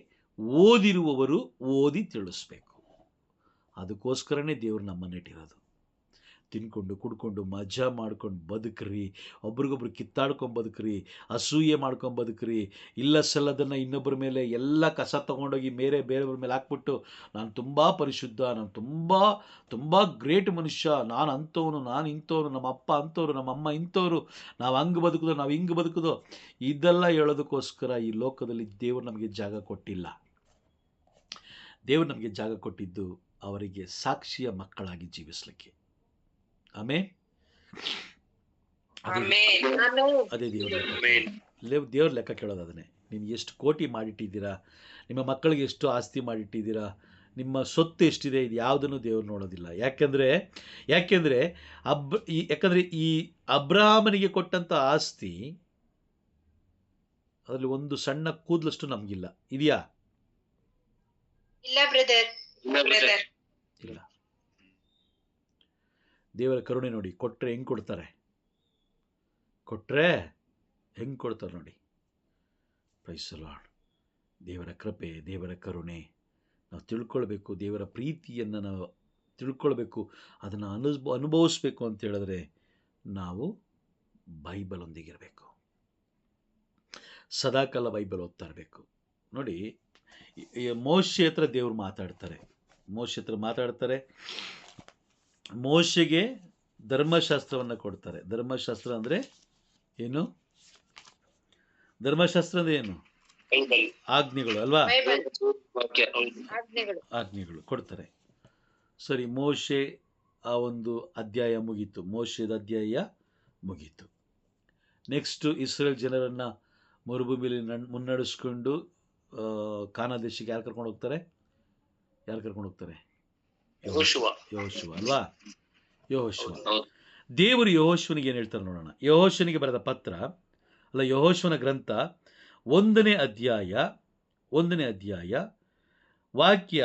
ಓದಿರುವವರು ಓದಿ ತಿಳಿಸ್ಬೇಕು. ಅದಕ್ಕೋಸ್ಕರನೇ ದೇವರು ನಮ್ಮನ್ನಿಟ್ಟಿರೋದು. ತಿನ್ಕೊಂಡು ಕುಡ್ಕೊಂಡು ಮಜಾ ಮಾಡ್ಕೊಂಡು ಬದುಕ್ರಿ, ಒಬ್ರಿಗೊಬ್ರು ಕಿತ್ತಾಡ್ಕೊಂಡು ಬದುಕ್ರಿ, ಅಸೂಯೆ ಮಾಡ್ಕೊಂಡು ಬದುಕ್ರಿ, ಇಲ್ಲ ಸಲ್ಲದನ್ನು ಇನ್ನೊಬ್ಬರ ಮೇಲೆ ಎಲ್ಲ ಕಸ ತೊಗೊಂಡೋಗಿ ಬೇರೆಯವ್ರ ಮೇಲೆ ಹಾಕ್ಬಿಟ್ಟು ನಾನು ತುಂಬ ಪರಿಶುದ್ಧ, ನಾನು ತುಂಬ ಗ್ರೇಟ್ ಮನುಷ್ಯ, ನಾನು ಅಂಥವನು, ನಾನು ಇಂಥವನು, ನಮ್ಮ ಅಪ್ಪ ಅಂಥವ್ರು, ನಮ್ಮ ಅಮ್ಮ ಇಂಥವ್ರು, ನಾವು ಹಂಗೆ ಬದುಕೋದು, ನಾವು ಹಿಂಗೆ ಬದುಕೋದು, ಇದೆಲ್ಲ ಹೇಳೋದಕ್ಕೋಸ್ಕರ ಈ ಲೋಕದಲ್ಲಿ ದೇವರು ನಮಗೆ ಜಾಗ ಕೊಟ್ಟಿಲ್ಲ. ದೇವರು ನಮಗೆ ಜಾಗ ಕೊಟ್ಟಿದ್ದು ಅವರಿಗೆ ಸಾಕ್ಷಿಯ ಮಕ್ಕಳಾಗಿ ಜೀವಿಸಲಿಕ್ಕೆ. ಆಮೇಲೆ ಅದೇ ದೇವ್ರ ಲೆಕ್ಕ ಕೇಳೋದು ಅದನ್ನೇ. ನೀವು ಎಷ್ಟು ಕೋಟಿ ಮಾಡಿಟ್ಟಿದ್ದೀರಾ, ನಿಮ್ಮ ಮಕ್ಕಳಿಗೆ ಎಷ್ಟು ಆಸ್ತಿ ಮಾಡಿಟ್ಟಿದ್ದೀರಾ, ನಿಮ್ಮ ಸೊತ್ತು ಎಷ್ಟಿದೆ, ಇದು ಯಾವುದನ್ನು ದೇವರು ನೋಡೋದಿಲ್ಲ. ಯಾಕೆಂದರೆ ಈ ಅಬ್ರಹಾಮನಿಗೆ ಕೊಟ್ಟಂಥ ಆಸ್ತಿ ಅದರಲ್ಲಿ ಒಂದು ಸಣ್ಣ ಕೂದಲಷ್ಟು ನಮಗಿಲ್ಲ. ಇದೆಯಾ? ಇಲ್ಲ ಬ್ರದರ್, ಇಲ್ಲ. ದೇವರ ಕರುಣೆ ನೋಡಿ, ಕೊಟ್ಟರೆ ಹೆಂಗೆ ಕೊಡ್ತಾರೆ ನೋಡಿ. Praise the Lord. ದೇವರ ಕೃಪೆ, ದೇವರ ಕರುಣೆ ನಾವು ತಿಳ್ಕೊಳ್ಬೇಕು, ದೇವರ ಪ್ರೀತಿಯನ್ನು ನಾವು ತಿಳ್ಕೊಳ್ಬೇಕು, ಅದನ್ನು ಅನುಭವಿಸ್ಬೇಕು ಅಂತ ಹೇಳಿದ್ರೆ ನಾವು ಬೈಬಲ್ ಒಂದಿಗಿರಬೇಕು, ಸದಾಕಾಲ ಬೈಬಲ್ ಓದ್ತಾ ಇರಬೇಕು. ನೋಡಿ, ಮೋಶೆ ಹತ್ರ ದೇವರು ಮಾತಾಡ್ತಾರೆ. ಮೋಶೆಗೆ ಧರ್ಮಶಾಸ್ತ್ರವನ್ನು ಕೊಡ್ತಾರೆ. ಧರ್ಮಶಾಸ್ತ್ರ ಅಂದರೆ ಏನು? ಆಜ್ಞೆಗಳು ಅಲ್ವಾ? ಆಜ್ಞೆಗಳು ಕೊಡ್ತಾರೆ. ಸರಿ, ಮೋಶೆ ಆ ಒಂದು ಅಧ್ಯಾಯ ಮುಗೀತು, ಮೋಶೆದ ಅಧ್ಯಾಯ ಮುಗೀತು. ನೆಕ್ಸ್ಟ್ ಇಸ್ರೇಲ್ ಜನರನ್ನು ಮರುಭೂಮಿಯಲ್ಲಿ ಮುನ್ನಡೆಸ್ಕೊಂಡು ಕಾನಾ ದೇಶಕ್ಕೆ ಯಾರು ಕರ್ಕೊಂಡು ಹೋಗ್ತಾರೆ? ಯೆಹೋಶುವ ಅಲ್ವಾ? ಯೆಹೋಶುವ. ದೇವರು ಯೆಹೋಶುವನಿಗೆ ಏನು ಹೇಳ್ತಾರೆ ನೋಡೋಣ. ಯೆಹೋಶುವನಿಗೆ ಬರೆದ ಪತ್ರ ಅಲ್ಲ, ಯೆಹೋಶುವನ ಗ್ರಂಥ 1ನೇ ಅಧ್ಯಾಯ ವಾಕ್ಯ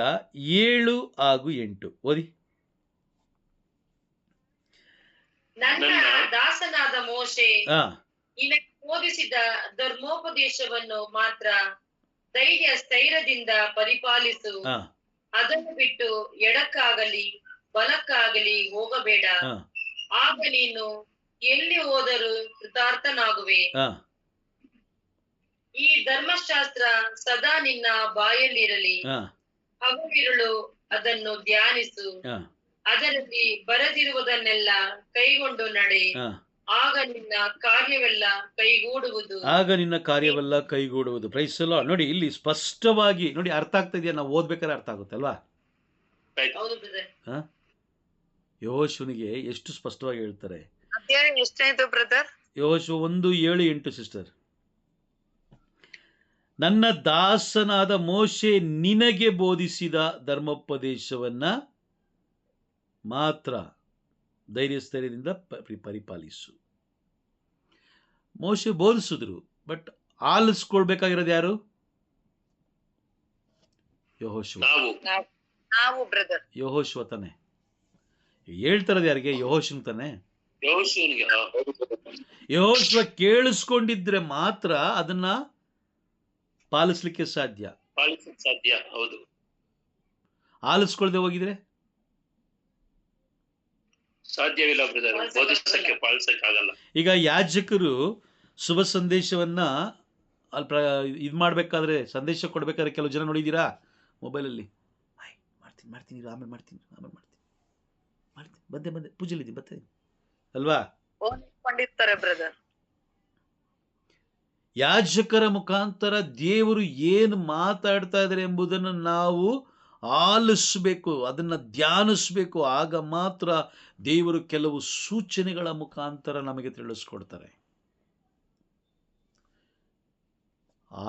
7 ಹಾಗೂ 8 ಓದಿ. ನನ್ನ ದಾಸನಾದ ಮೋಶೆ ನಿನಗೆ ಬೋಧಿಸಿದ ಧರ್ಮೋಪದೇಶವನ್ನು ಮಾತ್ರ ಸ್ಥೈರ್ಯದಿಂದ ಪರಿಪಾಲಿಸು. ಅದನ್ನು ಬಿಟ್ಟು ಎಡಕ್ಕಾಗಲಿ ಬಲಕ್ಕಾಗಲಿ ಹೋಗಬೇಡ. ಆಗ ನೀನು ಎಲ್ಲಿ ಹೋದರೂ ಕೃತಾರ್ಥನಾಗುವೆ. ಈ ಧರ್ಮಶಾಸ್ತ್ರ ಸದಾ ನಿನ್ನ ಬಾಯಲ್ಲಿರಲಿ, ಹಗಲಿರುಳು ಅದನ್ನು ಧ್ಯಾನಿಸು. ಅದರಲ್ಲಿ ಬರೆದಿರುವುದನ್ನೆಲ್ಲ ಕೈಗೊಂಡು ನಡೆ. ಆಗ ನಿನ್ನ ಕಾರ್ಯವೆಲ್ಲ ಕೈಗೂಡುವುದು. Praise the Lord. ನೋಡಿ, ಇಲ್ಲಿ ಸ್ಪಷ್ಟವಾಗಿ ನೋಡಿ, ಅರ್ಥ ಆಗ್ತಾ ಇದೆಯಾ? ನಾವು ಓದ್ಬೇಕಾದ್ರೆ ಅರ್ಥ ಆಗುತ್ತೆ ಅಲ್ವಾ? ಯೆಹೋಶುವನಿಗೆ ಎಷ್ಟು ಸ್ಪಷ್ಟವಾಗಿ ಹೇಳ್ತಾರೆ. ಎಷ್ಟಾಯ್ತು ಬ್ರದರ್? ಯೆಹೋಶುವ 1:7-8 ಸಿಸ್ಟರ್. ನನ್ನ ದಾಸನಾದ ಮೋಶೆ ನಿನಗೆ ಬೋಧಿಸಿದ ಧರ್ಮೋಪದೇಶವನ್ನ ಮಾತ್ರ ಧೈರ್ಯಸ್ಥೈರ್ಯದಿಂದ ಪರಿಪಾಲಿಸು. ಮೋಶೆ ಬೋಧಿಸಿದ್ರು, ಬಟ್ ಆಲಿಸ್ಕೊಳ್ಬೇಕಾಗಿರೋದು ಯಾರು? ಯೆಹೋಶುವ. ಯೆಹೋಶುವ ತಾನೆ ಹೇಳ್ತಾರದು ಯಾರಿಗೆ? ಯೆಹೋಶುವ ತಾನೆ. ಯೆಹೋಶುವ ಕೇಳಿಸ್ಕೊಂಡಿದ್ರೆ ಮಾತ್ರ ಅದನ್ನ ಪಾಲಿಸ್ಲಿಕ್ಕೆ ಸಾಧ್ಯ. ಹೌದು. ಆಲಿಸ್ಕೊಳ್ದೆ ಹೋಗಿದ್ರೆ ಸಾಧ್ಯವಿಲ್ಲ ಬ್ರದರ್, ಬೋಧಿಸಕ್ಕೆ ಪಾಲಿಸಕ್ಕೆ ಆಗಲ್ಲ. ಈಗ ಯಾಜಕರು ಶುಭ ಸಂದೇಶವನ್ನ ಇದು ಮಾಡ್ಬೇಕಾದ್ರೆ, ಸಂದೇಶ ಕೊಡ್ಬೇಕಾದ್ರೆ ಕೆಲವು ಜನ ನೋಡಿದ್ದೀರಾ ಮೊಬೈಲಲ್ಲಿ, ಮಾಡ್ತೀನಿ ಆಮೇಲೆ ಮಾಡ್ತೀನಿ ಬಂದೆ ಪೂಜೆಲಿದ್ದೀನಿ ಬರ್ತೇನೆ ಅಲ್ವಾ? ಯಾಜಕರ ಮುಖಾಂತರ ದೇವರು ಏನು ಮಾತಾಡ್ತಾ ಇದ್ದಾರೆ ಎಂಬುದನ್ನು ನಾವು ಆಲಿಸಬೇಕು, ಅದನ್ನು ಧ್ಯಾನಿಸಬೇಕು. ಆಗ ಮಾತ್ರ ದೇವರು ಕೆಲವು ಸೂಚನೆಗಳ ಮುಖಾಂತರ ನಮಗೆ ತಿಳಿಸ್ಕೊಡ್ತಾರೆ.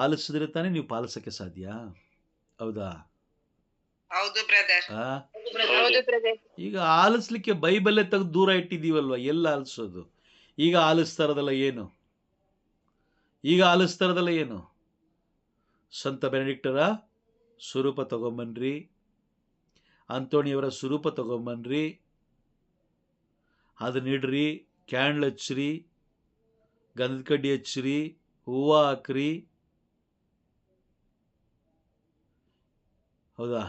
ಆಲಿಸಿದ್ರೆ ತಾನೇ ನೀವು ಪಾಲಿಸಕ್ಕೆ ಸಾಧ್ಯ. ಹೌದಾ? ಈಗ ಆಲಿಸ್ಲಿಕ್ಕೆ ಬೈಬಲ್ಲೇ ತೆಗೆದು ದೂರ ಇಟ್ಟಿದ್ದೀವಲ್ವ, ಎಲ್ಲ ಆಲಿಸೋದು? ಈಗ ಆಲಿಸ್ತಾ ಇರೋದಲ್ಲ ಏನು? ಸಂತ ಬೆನೆಡಿಕ್ಟರ ಸ್ವರೂಪ ತಗೊಂಬನ್ರಿ, ಅಂತೋಣಿಯವರ ಸ್ವರೂಪ ತಗೊಂಬನ್ರಿ, ಅದನ್ನಿಡ್ರಿ, ಕ್ಯಾಂಡ್ಲ್ ಹಚ್ಚ್ರಿ, ಗಂಧದ ಕಡ್ಡಿ ಹಚ್ಚ್ರಿ, ಹೂವು ಹಾಕ್ರಿ. ಹೌದಾ?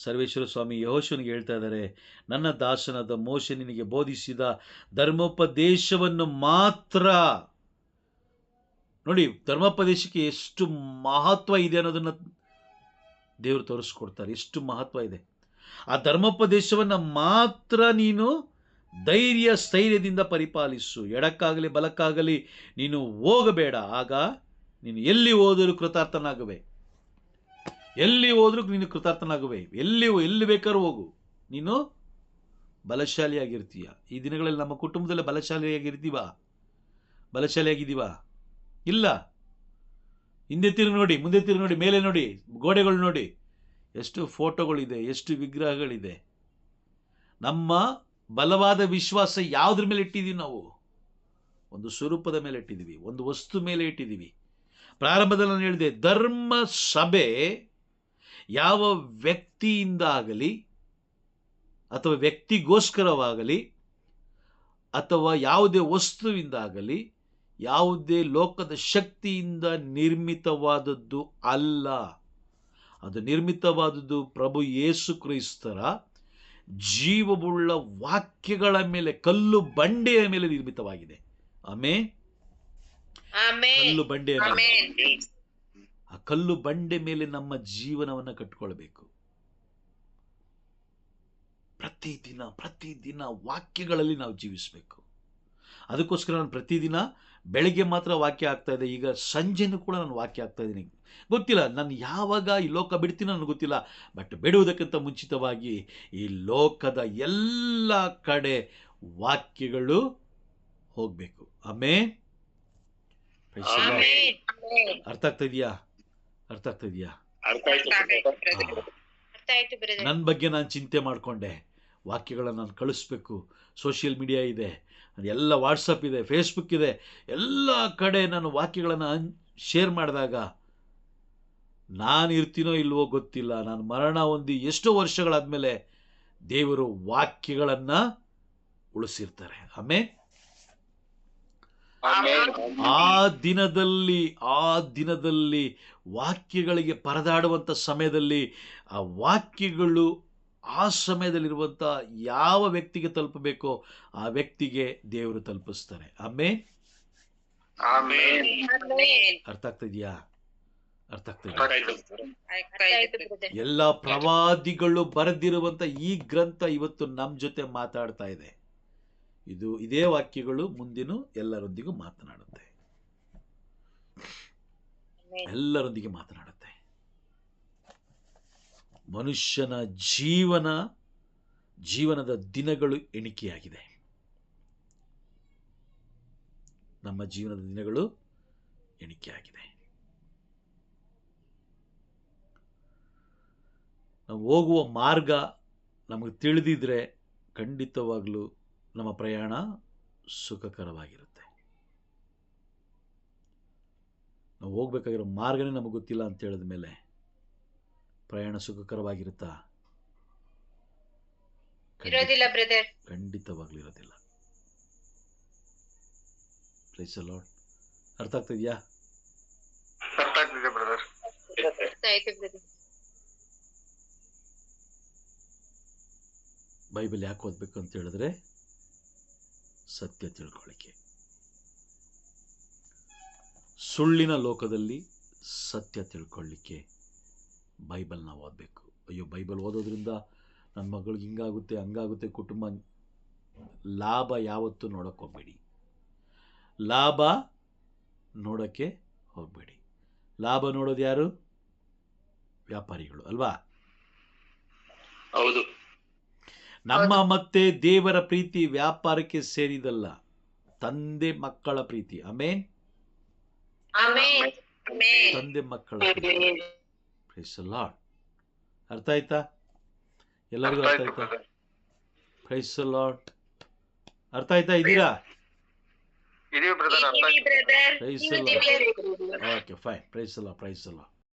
ಸರ್ವೇಶ್ವರ ಸ್ವಾಮಿ ಯೆಹೋಶುವನಿಗೆ ಹೇಳ್ತಾ ಇದ್ದಾರೆ, ನನ್ನ ದಾಸನಾದ ಮೋಶೆ ನಿನಗೆ ಬೋಧಿಸಿದ ಧರ್ಮೋಪದೇಶವನ್ನು ಮಾತ್ರ. ನೋಡಿ, ಧರ್ಮೋಪದೇಶಕ್ಕೆ ಎಷ್ಟು ಮಹತ್ವ ಇದೆ ಅನ್ನೋದನ್ನ ದೇವರು ತೋರಿಸ್ಕೊಡ್ತಾರೆ. ಎಷ್ಟು ಮಹತ್ವ ಇದೆ. ಆ ಧರ್ಮೋಪದೇಶವನ್ನು ಮಾತ್ರ ನೀನು ಸ್ಥೈರ್ಯದಿಂದ ಪರಿಪಾಲಿಸು. ಎಡಕ್ಕಾಗಲಿ ಬಲಕ್ಕಾಗಲಿ ನೀನು ಹೋಗಬೇಡ. ಆಗ ನೀನು ಎಲ್ಲಿ ಹೋದರೂ ಕೃತಾರ್ಥನಾಗುವೆ. ಎಲ್ಲಿ ಬೇಕಾದ್ರೂ ಹೋಗು, ನೀನು ಬಲಶಾಲಿಯಾಗಿರ್ತೀಯ. ಈ ದಿನಗಳಲ್ಲಿ ನಮ್ಮ ಕುಟುಂಬದಲ್ಲಿ ಬಲಶಾಲಿಯಾಗಿದ್ದೀವಾ? ಇಲ್ಲ. ಹಿಂದೆ ತಿರುಗಿ ನೋಡಿ, ಮುಂದೆ ತಿರುಗಿ ನೋಡಿ, ಮೇಲೆ ನೋಡಿ, ಗೋಡೆಗಳು ನೋಡಿ, ಎಷ್ಟು ಫೋಟೋಗಳಿದೆ, ಎಷ್ಟು ವಿಗ್ರಹಗಳಿದೆ. ನಮ್ಮ ಬಲವಾದ ವಿಶ್ವಾಸ ಯಾವುದ್ರ ಮೇಲೆ ಇಟ್ಟಿದ್ದೀವಿ? ನಾವು ಒಂದು ಸ್ವರೂಪದ ಮೇಲೆ ಇಟ್ಟಿದ್ದೀವಿ, ಒಂದು ವಸ್ತು ಮೇಲೆ ಇಟ್ಟಿದ್ದೀವಿ. ಪ್ರಾರಂಭದಲ್ಲಿ ನಾನು ಹೇಳಿದೆ, ಧರ್ಮ ಸಭೆ ಯಾವ ವ್ಯಕ್ತಿಯಿಂದ ಆಗಲಿ ಅಥವಾ ವ್ಯಕ್ತಿಗೋಸ್ಕರವಾಗಲಿ ಅಥವಾ ಯಾವುದೇ ವಸ್ತುವಿಂದಾಗಲಿ ಯಾವುದೇ ಲೋಕದ ಶಕ್ತಿಯಿಂದ ನಿರ್ಮಿತವಾದದ್ದು ಅಲ್ಲ. ಅದು ನಿರ್ಮಿತವಾದದ್ದು ಪ್ರಭು ಯೇಸು ಕ್ರಿಸ್ತರ ಜೀವವುಳ್ಳ ವಾಕ್ಯಗಳ ಮೇಲೆ, ಕಲ್ಲು ಬಂಡೆಯ ಮೇಲೆ ನಿರ್ಮಿತವಾಗಿದೆ. ಆಮೆನ್. ಕಲ್ಲು ಬಂಡೆಯ ಮೇಲೆ, ಆ ಕಲ್ಲು ಬಂಡೆ ಮೇಲೆ ನಮ್ಮ ಜೀವನವನ್ನು ಕಟ್ಟಿಕೊಳ್ಬೇಕು. ಪ್ರತಿದಿನ ವಾಕ್ಯಗಳಲ್ಲಿ ನಾವು ಜೀವಿಸಬೇಕು. ಅದಕ್ಕೋಸ್ಕರ ನಾನು ಪ್ರತಿದಿನ ಬೆಳಗ್ಗೆ ಮಾತ್ರ ವಾಕ್ಯ ಆಗ್ತಾ ಇದೆ. ಈಗ ಸಂಜೆನೂ ಕೂಡ ನಾನು ವಾಕ್ಯ ಆಗ್ತಾ ಇದ್ದೀನಿ. ಗೊತ್ತಿಲ್ಲ ನಾನು ಯಾವಾಗ ಈ ಲೋಕ ಬಿಡ್ತೀನೋ ನನಗೆ ಗೊತ್ತಿಲ್ಲ. ಬಟ್ ಬಿಡುವುದಕ್ಕಿಂತ ಮುಂಚಿತವಾಗಿ ಈ ಲೋಕದ ಎಲ್ಲ ಕಡೆ ವಾಕ್ಯಗಳು ಹೋಗ್ಬೇಕು. ಆಮೆನ್. ಅರ್ಥ ಆಗ್ತಾ ಇದೆಯಾ? ನನ್ನ ಬಗ್ಗೆ ನಾನು ಚಿಂತೆ ಮಾಡಿಕೊಂಡೆ, ವಾಕ್ಯಗಳನ್ನು ನಾನು ಕಳಿಸ್ಬೇಕು. ಸೋಷಿಯಲ್ ಮೀಡಿಯಾ ಇದೆ, ಎಲ್ಲ ವಾಟ್ಸಪ್ ಇದೆ, ಫೇಸ್ಬುಕ್ ಇದೆ, ಎಲ್ಲ ಕಡೆ ನಾನು ವಾಕ್ಯಗಳನ್ನು ಶೇರ್ ಮಾಡಿದಾಗ ನಾನು ಇರ್ತೀನೋ ಇಲ್ವೋ ಗೊತ್ತಿಲ್ಲ. ನಾನು ಮರಣ ಹೊಂದಿ ಎಷ್ಟೋ ವರ್ಷಗಳಾದ್ಮೇಲೆ ದೇವರು ವಾಕ್ಯಗಳನ್ನು ಉಳಿಸಿರ್ತಾರೆ. ಆಮೇಲೆ ಆ ದಿನದಲ್ಲಿ ವಾಕ್ಯಗಳಿಗೆ ಪರದಾಡುವಂಥ ಸಮಯದಲ್ಲಿ ಆ ವಾಕ್ಯಗಳು ಆ ಸಮಯದಲ್ಲಿರುವಂಥ ಯಾವ ವ್ಯಕ್ತಿಗೆ ತಲುಪಬೇಕೋ ಆ ವ್ಯಕ್ತಿಗೆ ದೇವರು ತಲುಪಿಸ್ತಾರೆ. ಆಮೆನ್. ಅರ್ಥ ಆಗ್ತಿದ್ಯಾ? ಎಲ್ಲ ಪ್ರವಾದಿಗಳು ಬರೆದಿರುವಂತ ಈ ಗ್ರಂಥ ಇವತ್ತು ನಮ್ಮ ಜೊತೆ ಮಾತಾಡ್ತಾ ಇದೆ. ಇದೇ ವಾಕ್ಯಗಳು ಮುಂದಿನ ಎಲ್ಲರೊಂದಿಗೂ ಮಾತನಾಡುತ್ತೆ. ಮನುಷ್ಯನ ಜೀವನದ ದಿನಗಳು ಎಣಿಕೆಯಾಗಿದೆ. ನಮ್ಮ ಜೀವನದ ದಿನಗಳು ಎಣಿಕೆಯಾಗಿದೆ. ನಾವು ಹೋಗುವ ಮಾರ್ಗ ನಮಗೆ ತಿಳಿದಿದ್ರೆ ಖಂಡಿತವಾಗಲೂ ನಮ್ಮ ಪ್ರಯಾಣ ಸುಖಕರವಾಗಿರುತ್ತೆ. ನಾವು ಹೋಗ್ಬೇಕಾಗಿರೋ ಮಾರ್ಗನೇ ನಮಗೆ ಗೊತ್ತಿಲ್ಲ ಅಂತ ಹೇಳಿದ ಮೇಲೆ ಪ್ರಯಾಣ ಸುಖಕರವಾಗಿರುತ್ತಾ? ಇರೋದಿಲ್ಲ ಬ್ರದರ್. ಖಂಡಿತವಾಗ್ಲೂ ಇರೋದಿಲ್ಲ. Praise the Lord. ಅರ್ಥ ಆಗ್ತಿದ್ಯಾ? ಅರ್ಥ ಆಗ್ತಿದೆ ಬ್ರದರ್. ಆಯ್ತು ಬ್ರದರ್. ಬೈಬಲ್ ಯಾಕೆ ಓದಬೇಕು ಅಂತ ಹೇಳಿದ್ರೆ ಸತ್ಯ ತಿಳ್ಕೊಳ್ಳಿಕ್ಕೆ. ಸುಳ್ಳಿನ ಲೋಕದಲ್ಲಿ ಸತ್ಯ ತಿಳ್ಕೊಳ್ಳಿಕ್ಕೆ ಬೈಬಲ್ನ ಓದಬೇಕು. ಅಯ್ಯೋ ಬೈಬಲ್ ಓದೋದ್ರಿಂದ ನನ್ನ ಮಗಳಿಗೆ ಹಿಂಗಾಗುತ್ತೆ ಹಂಗಾಗುತ್ತೆ ಕುಟುಂಬ, ಲಾಭ ಯಾವತ್ತೂ ನೋಡೋಕ್ಕೆ ಹೋಗಬೇಡಿ. ಲಾಭ ನೋಡೋಕ್ಕೆ ಹೋಗಬೇಡಿ. ಲಾಭ ನೋಡೋದು ಯಾರು? ವ್ಯಾಪಾರಿಗಳು ಅಲ್ವಾ? ಹೌದು. ನಮ್ಮ ಮತ್ತೆ ದೇವರ ಪ್ರೀತಿ ವ್ಯಾಪಾರಕ್ಕೆ ಸೇರಿದಲ್ಲ, ತಂದೆ ಮಕ್ಕಳ ಪ್ರೀತಿ. ಆಮೇನ್. ತಂದೆ ಮಕ್ಕಳ ಪ್ರೀತಿ. Price the Lord. ಅರ್ಥ ಆಯ್ತಾ? ಎಲ್ಲರಿಗೂ ಅರ್ಥ ಆಯ್ತಾ? Praise the Lord. ಅರ್ಥ ಆಯ್ತಾ? ಇದ್ದೀರಾ? ಇದೀವಿ ಬ್ರದರ್. ಅರ್ಥ ಆಯ್ತು. Praise the Lord. Okay fine. Praise the Lord. Praise the lord.